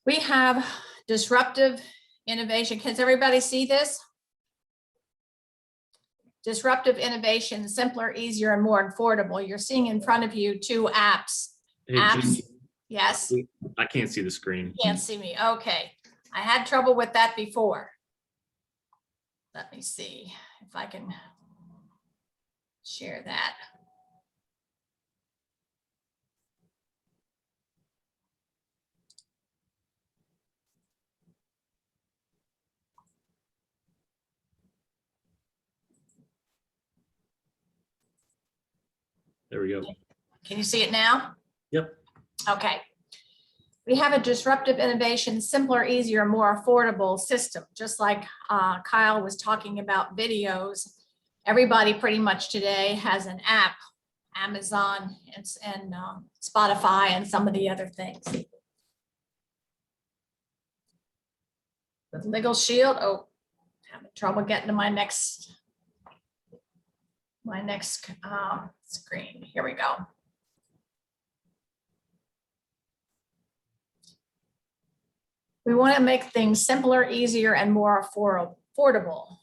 Speaker 3: We have disruptive innovation. Can everybody see this? Disruptive innovation, simpler, easier, and more affordable. You're seeing in front of you two apps.
Speaker 1: Hey,
Speaker 3: Apps.
Speaker 1: Jeannie,
Speaker 3: Yes,
Speaker 1: I can't see the screen.
Speaker 3: can't see me. Okay. I had trouble with that before. Let me see if I can share that.
Speaker 1: There we go.
Speaker 3: Can you see it now?
Speaker 1: Yep.
Speaker 3: Okay. We have a disruptive innovation, simpler, easier, more affordable system. Just like Kyle was talking about videos, everybody pretty much today has an app, Amazon and Spotify and some of the other things. With Legalshield, oh, having trouble getting to my next screen. Here we go. We want to make things simpler, easier, and more affordable.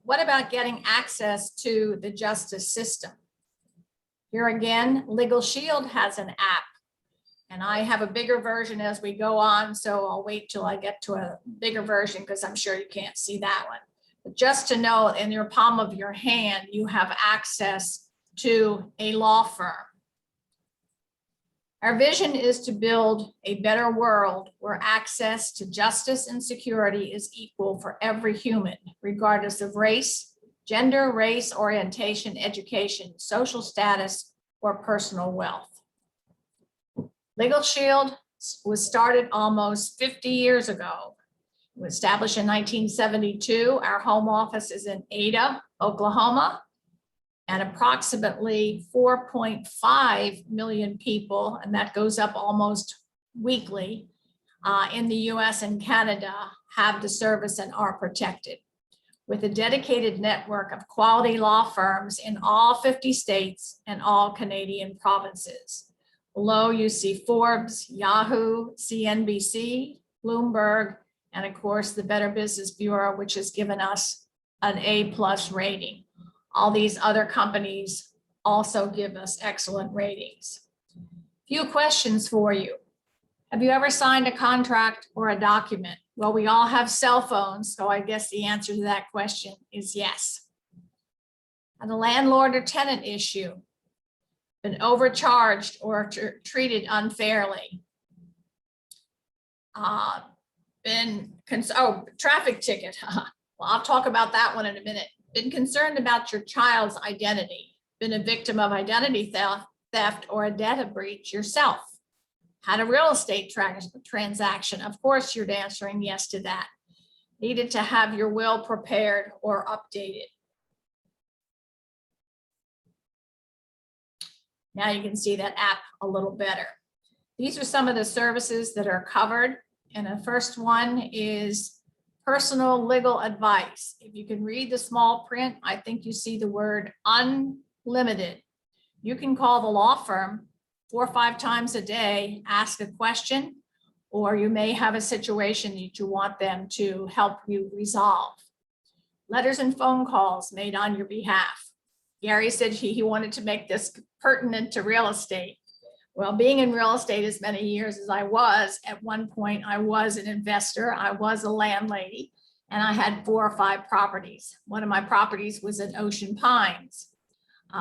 Speaker 3: What about getting access to the justice system? Here again, Legalshield has an app, and I have a bigger version as we go on, so I'll wait till I get to a bigger version because I'm sure you can't see that one. But just to know, in your palm of your hand, you have access to a law firm. Our vision is to build a better world where access to justice and security is equal for every human, regardless of race, gender, race, orientation, education, social status, or personal wealth. Legalshield was started almost 50 years ago. It was established in 1972. Our home office is in Ada, Oklahoma. And approximately 4.5 million people, and that goes up almost weekly, in the US and Canada have the service and are protected. With a dedicated network of quality law firms in all 50 states and all Canadian provinces. Below you see Forbes, Yahoo, CNBC, Bloomberg, and of course the Better Business Bureau, which has given us an A+ rating. All these other companies also give us excellent ratings. Few questions for you. Have you ever signed a contract or a document? Well, we all have cell phones, so I guess the answer to that question is yes. And a landlord or tenant issue, been overcharged or treated unfairly. Traffic ticket. Well, I'll talk about that one in a minute. Been concerned about your child's identity, been a victim of identity theft or a data breach yourself, had a real estate transaction. Of course, you're answering yes to that. Needed to have your will prepared or updated. Now you can see that app a little better. These are some of the services that are covered. And the first one is personal legal advice. If you can read the small print, I think you see the word unlimited. You can call the law firm 4 or 5 times a day, ask a question, or you may have a situation that you want them to help you resolve. Letters and phone calls made on your behalf. Gary said he wanted to make this pertinent to real estate. Well, being in real estate as many years as I was, at one point I was an investor, I was a landlady, and I had 4 or 5 properties. One of my properties was in Ocean Pines,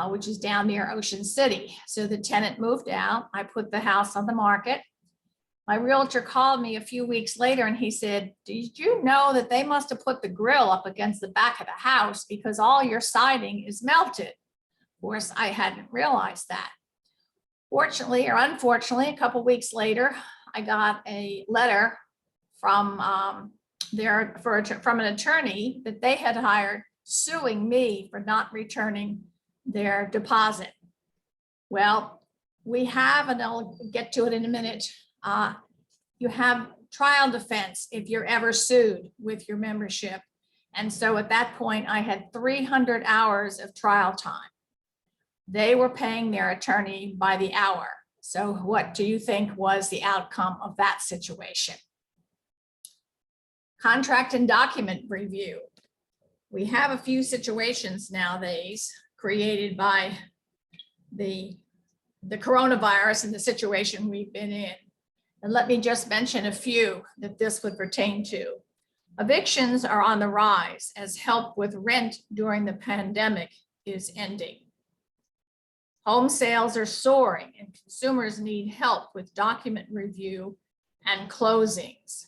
Speaker 3: which is down near Ocean City. So the tenant moved out, I put the house on the market. My realtor called me a few weeks later and he said, did you know that they must have put the grill up against the back of the house because all your siding is melted? Of course, I hadn't realized that. Fortunately or unfortunately, a couple weeks later, I got a letter from from an attorney that they had hired suing me for not returning their deposit. Well, we have, and I'll get to it in a minute, you have trial defense if you're ever sued with your membership. And so at that point, I had 300 hours of trial time. They were paying their attorney by the hour. So what do you think was the outcome of that situation? Contract and document review. We have a few situations nowadays created by the coronavirus and the situation we've been in. And let me just mention a few that this would pertain to. Evictions are on the rise as help with rent during the pandemic is ending. Home sales are soaring and consumers need help with document review and closings.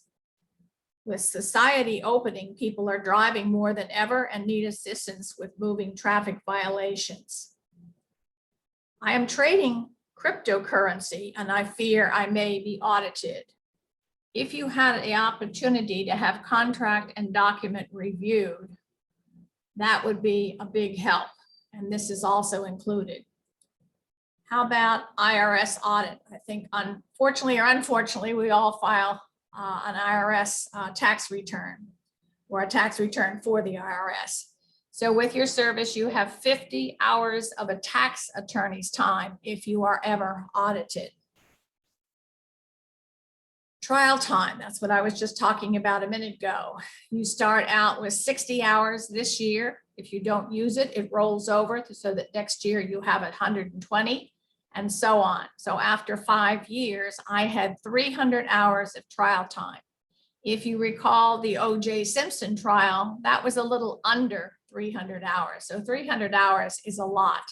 Speaker 3: With society opening, people are driving more than ever and need assistance with moving traffic violations. I am trading cryptocurrency and I fear I may be audited. If you had the opportunity to have contract and document reviewed, that would be a big help. And this is also included. How about IRS audit? I think unfortunately or unfortunately, we all file an IRS tax return or a tax return for the IRS. So with your service, you have 50 hours of a tax attorney's time if you are ever audited. Trial time, that's what I was just talking about a minute ago. You start out with 60 hours this year. If you don't use it, it rolls over so that next year you have 120 and so on. So after 5 years, I had 300 hours of trial time. If you recall the O.J. Simpson trial, that was a little under 300 hours. So 300 hours is a lot.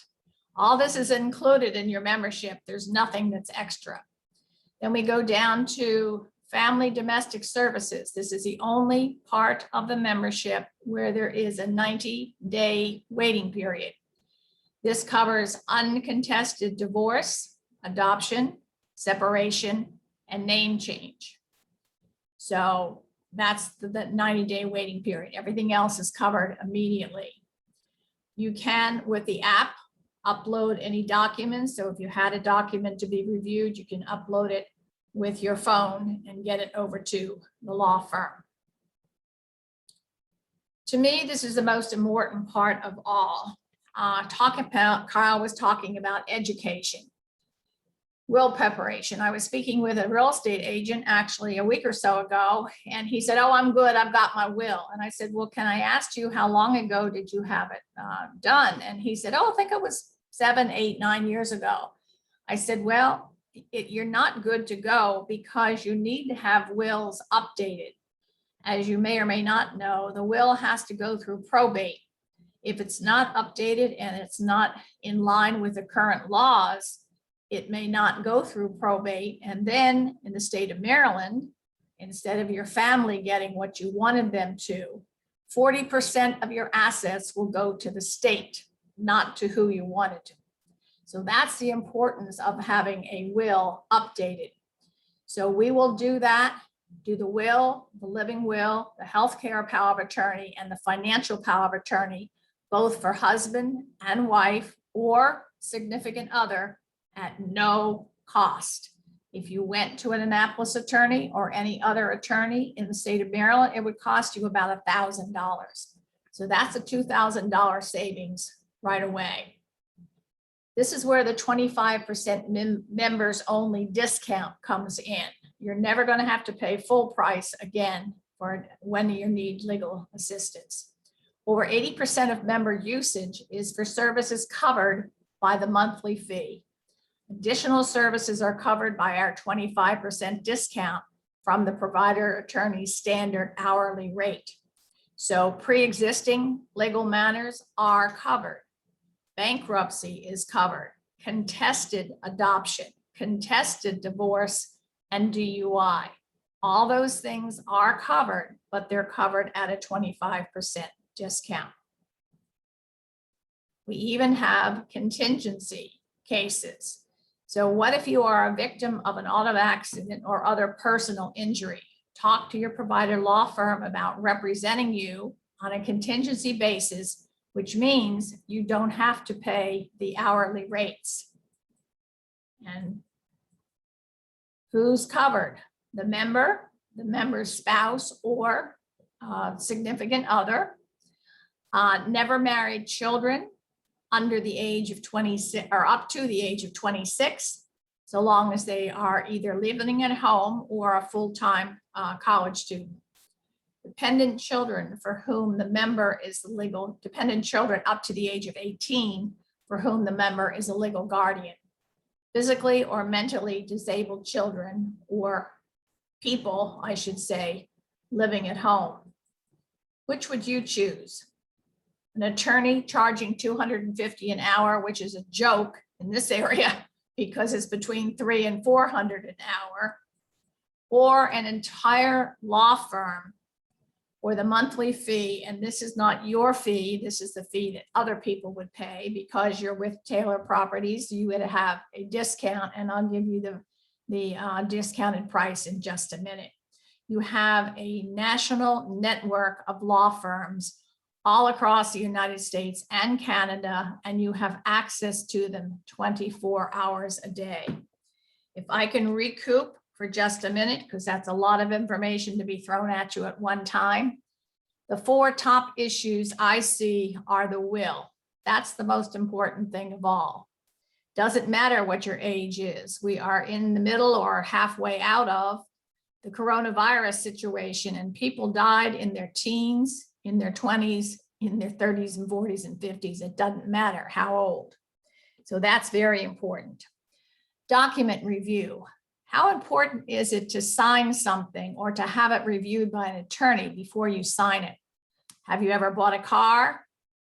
Speaker 3: All this is included in your membership. There's nothing that's extra. Then we go down to family domestic services. This is the only part of the membership where there is a 90-day waiting period. This covers uncontested divorce, adoption, separation, and name change. So that's the 90-day waiting period. Everything else is covered immediately. You can, with the app, upload any documents. So if you had a document to be reviewed, you can upload it with your phone and get it over to the law firm. To me, this is the most important part of all. Kyle was talking about education, will preparation. I was speaking with a real estate agent actually a week or so ago, and he said, "Oh, I'm good. I've got my will." And I said, "Well, can I ask you how long ago did you have it done?" And he said, "Oh, I think it was 7, 8, 9 years ago." I said, "Well, you're not good to go because you need to have wills updated. As you may or may not know, the will has to go through probate. If it's not updated and it's not in line with the current laws, it may not go through probate. And then in the state of Maryland, instead of your family getting what you wanted them to, 40% of your assets will go to the state, not to who you wanted to. So that's the importance of having a will updated. So we will do that, do the will, the living will, the healthcare power of attorney, and the financial power of attorney, both for husband and wife or significant other at no cost. If you went to an Annapolis attorney or any other attorney in the state of Maryland, it would cost you about $1,000. So that's a $2,000 savings right away. This is where the 25% members only discount comes in. You're never going to have to pay full price again for when you need legal assistance. Over 80% of member usage is for services covered by the monthly fee. Additional services are covered by our 25% discount from the provider attorney's standard hourly rate. So pre-existing legal matters are covered. Bankruptcy is covered. Contested adoption, contested divorce, and DUI. All those things are covered, but they're covered at a 25% discount. We even have contingency cases. So what if you are a victim of an auto accident or other personal injury? Talk to your provider law firm about representing you on a contingency basis, which means you don't have to pay the hourly rates. And who's covered? The member, the member's spouse, or significant other, never married children under the age of 26 or up to the age of 26, so long as they are either living at home or a full-time college student. dependent children for whom the member is the legal, dependent children up to the age of 18 for whom the member is a legal guardian, physically or mentally disabled children or people, I should say, living at home. Which would you choose? An attorney charging $250 an hour, which is a joke in this area because it's between $300 and $400 an hour, or an entire law firm for the monthly fee, and this is not your fee, this is the fee that other people would pay because you're with Taylor Properties, you would have a discount, and I'll give you the discounted price in just a minute. You have a national network of law firms all across the United States and Canada, and you have access to them 24 hours a day. If I can recoup for just a minute, because that's a lot of information to be thrown at you at one time. The 4 top issues I see are the will. That's the most important thing of all. Doesn't matter what your age is. We are in the middle or halfway out of the coronavirus situation, and people died in their teens, in their 20s, in their 30s and 40s and 50s. It doesn't matter how old. So that's very important. Document review. How important is it to sign something or to have it reviewed by an attorney before you sign it? Have you ever bought a car?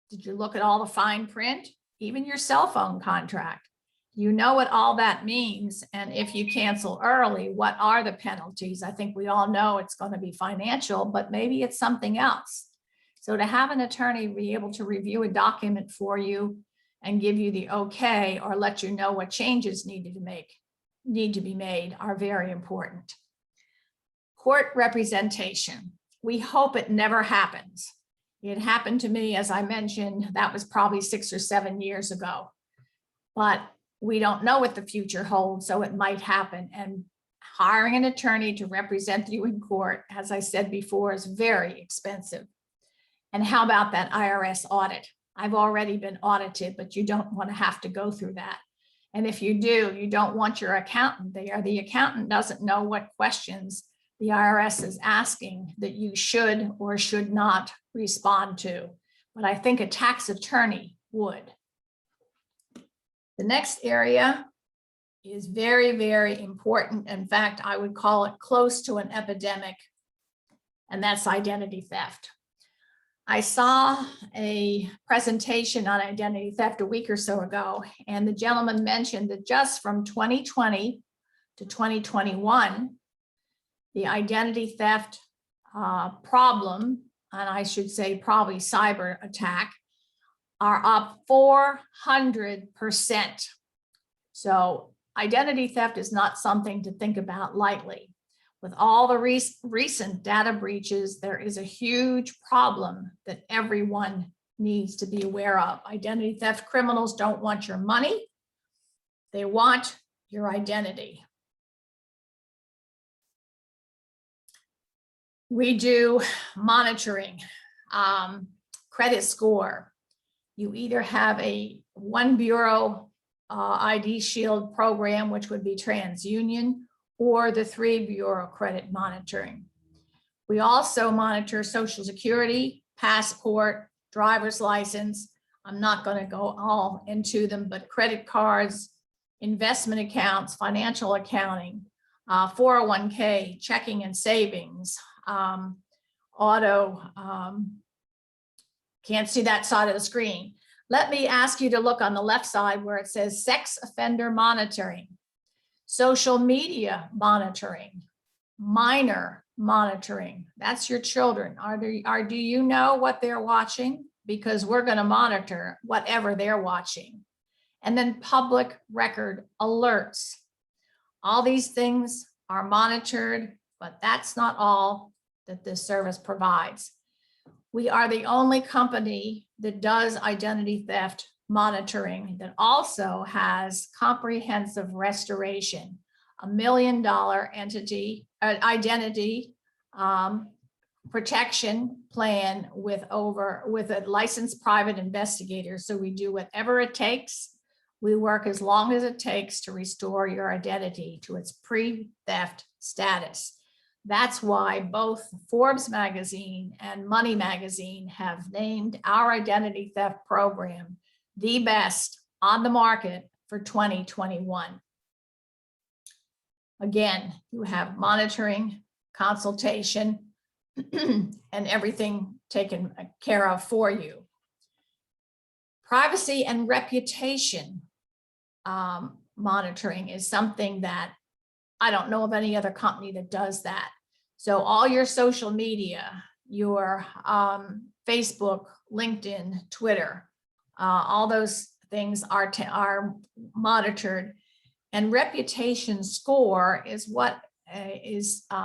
Speaker 3: Did you look at all the fine print? Even your cell phone contract. You know what all that means. And if you cancel early, what are the penalties? I think we all know it's going to be financial, but maybe it's something else. So to have an attorney be able to review a document for you and give you the okay, or let you know what changes need to be made are very important. Court representation. We hope it never happens. It happened to me, as I mentioned, that was probably 6 or 7 years ago. But we don't know what the future holds, so it might happen. And hiring an attorney to represent you in court, as I said before, is very expensive. And how about that IRS audit? I've already been audited, but you don't want to have to go through that. And if you do, you don't want your accountant there. The accountant doesn't know what questions the IRS is asking that you should or should not respond to. But I think a tax attorney would. The next area is very, very important. In fact, I would call it close to an epidemic, and that's identity theft. I saw a presentation on identity theft a week or so ago, and the gentleman mentioned that just from 2020 to 2021, the identity theft problem, and I should say probably cyber attack, are up 400%. So identity theft is not something to think about lightly. With all the recent data breaches, there is a huge problem that everyone needs to be aware of. Identity theft criminals don't want your money. They want your identity. We do monitoring, credit score. You either have a one bureau ID Shield program, which would be TransUnion, or the 3 bureau credit monitoring. We also monitor Social Security, passport, driver's license. I'm not going to go all into them, but credit cards, investment accounts, financial accounting, 401k, checking and savings, auto, can't see that side of the screen. Let me ask you to look on the left side where it says sex offender monitoring, social media monitoring, minor monitoring. That's your children. Do you know what they're watching? Because we're going to monitor whatever they're watching. And then public record alerts. All these things are monitored, but that's not all that this service provides. We are the only company that does identity theft monitoring that also has comprehensive restoration, $1 million identity protection plan with a licensed private investigator. So we do whatever it takes. We work as long as it takes to restore your identity to its pre-theft status. That's why both Forbes magazine and Money magazine have named our identity theft program the best on the market for 2021. Again, you have monitoring, consultation, and everything taken care of for you. Privacy and reputation monitoring is something that I don't know of any other company that does that. So all your social media, your Facebook, LinkedIn, Twitter, all those things are monitored. And reputation score is what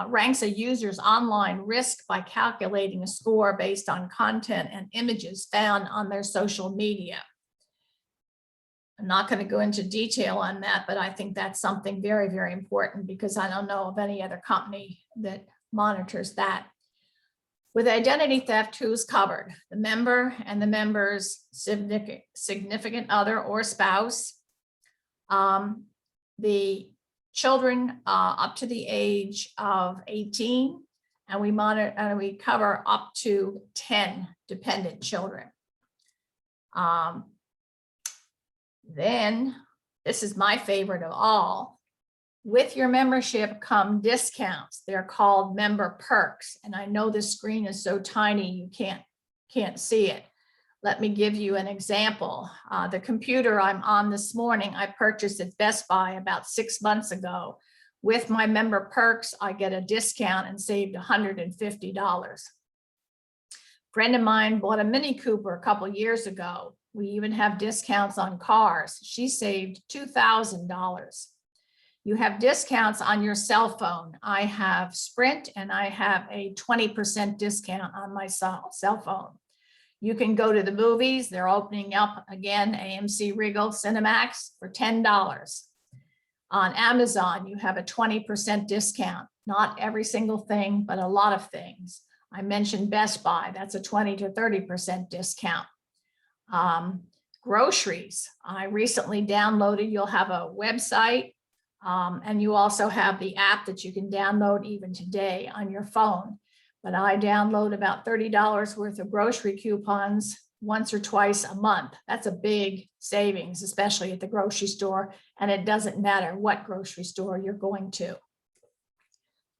Speaker 3: ranks a user's online risk by calculating a score based on content and images found on their social media. I'm not going to go into detail on that, but I think that's something very, very important because I don't know of any other company that monitors that. With identity theft, who's covered? The member and the member's significant other or spouse, the children up to the age of 18, and we monitor and we cover up to 10 dependent children. Then, this is my favorite of all. With your membership come discounts. They're called member perks. And I know this screen is so tiny you can't see it. Let me give you an example. The computer I'm on this morning, I purchased at Best Buy about 6 months ago. With my member perks, I get a discount and saved $150. A friend of mine bought a Mini Cooper a couple years ago. We even have discounts on cars. She saved $2,000. You have discounts on your cell phone. I have Sprint and I have a 20% discount on my cell phone. You can go to the movies. They're opening up again, AMC, Regal, Cinemax for $10. On Amazon, you have a 20% discount. Not every single thing, but a lot of things. I mentioned Best Buy. That's a 20 to 30% discount. Groceries, I recently downloaded. You'll have a website and you also have the app that you can download even today on your phone. But I download about $30 worth of grocery coupons once or twice a month. That's a big savings, especially at the grocery store. And it doesn't matter what grocery store you're going to.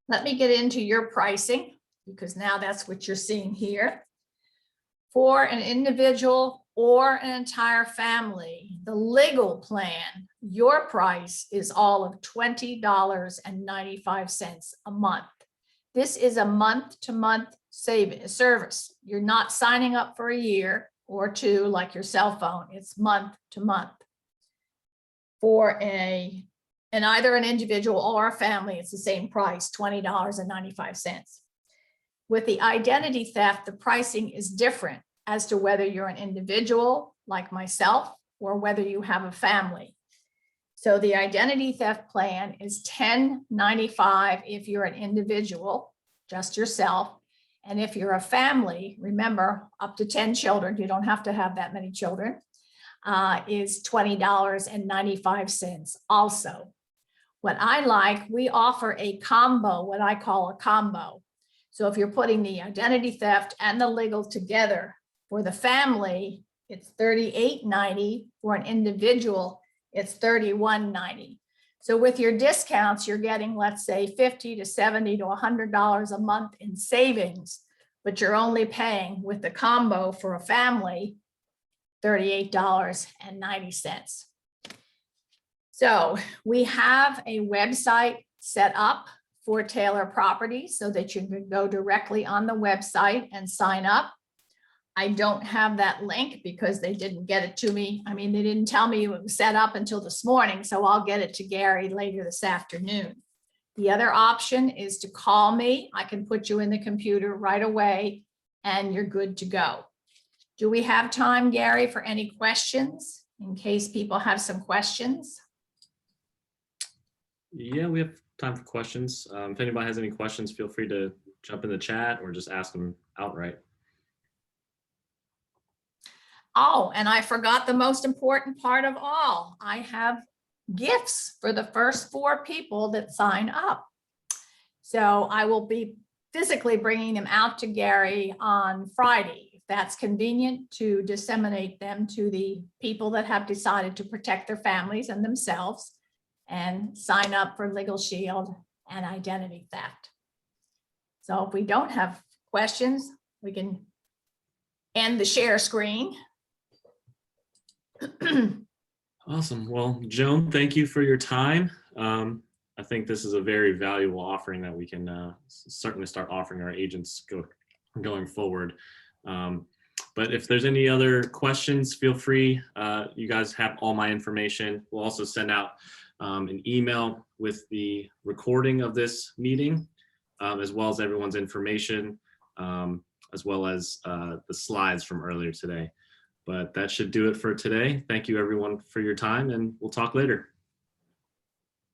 Speaker 3: Let me get into your pricing because now that's what you're seeing here. For an individual or an entire family, the legal plan, your price is all of $20.95 a month. This is a month-to-month service. You're not signing up for a year or two like your cell phone. It's month-to-month. For either an individual or a family, it's the same price, $20.95. With the identity theft, the pricing is different as to whether you're an individual like myself or whether you have a family. So the identity theft plan is $10.95 if you're an individual, just yourself. And if you're a family, remember up to 10 children, you don't have to have that many children, is $20.95 also. What I like, we offer a combo, what I call a combo. So if you're putting the identity theft and the legal together, for the family, it's $38.90. For an individual, it's $31.90. So with your discounts, you're getting, let's say, $50 to $70 to $100 a month in savings, but you're only paying with the combo for a family, $38.90. So we have a website set up for Taylor Properties so that you can go directly on the website and sign up. I don't have that link because they didn't get it to me. I mean, they didn't tell me it was set up until this morning, so I'll get it to Gary later this afternoon. The other option is to call me. I can put you in the computer right away and you're good to go. Do we have time, Gary, for any questions in case people have some questions?
Speaker 1: Yeah, we have time for questions. If anybody has any questions, feel free to jump in the chat or just ask them outright.
Speaker 3: Oh, and I forgot the most important part of all. I have gifts for the first 4 people that sign up. So I will be physically bringing them out to Gary on Friday, if that's convenient, to disseminate them to the people that have decided to protect their families and themselves and sign up for Legalshield and identity theft. So if we don't have questions, we can end the share screen.
Speaker 1: Awesome. Well, Joan, thank you for your time. I think this is a very valuable offering that we can certainly start offering our agents going forward. But if there's any other questions, feel free. You guys have all my information. We'll also send out an email with the recording of this meeting, as well as everyone's information, as well as the slides from earlier today. But that should do it for today. Thank you everyone for your time, and we'll talk later.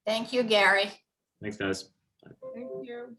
Speaker 3: Thank you, Gary.
Speaker 1: Thanks, guys.
Speaker 3: Thank you.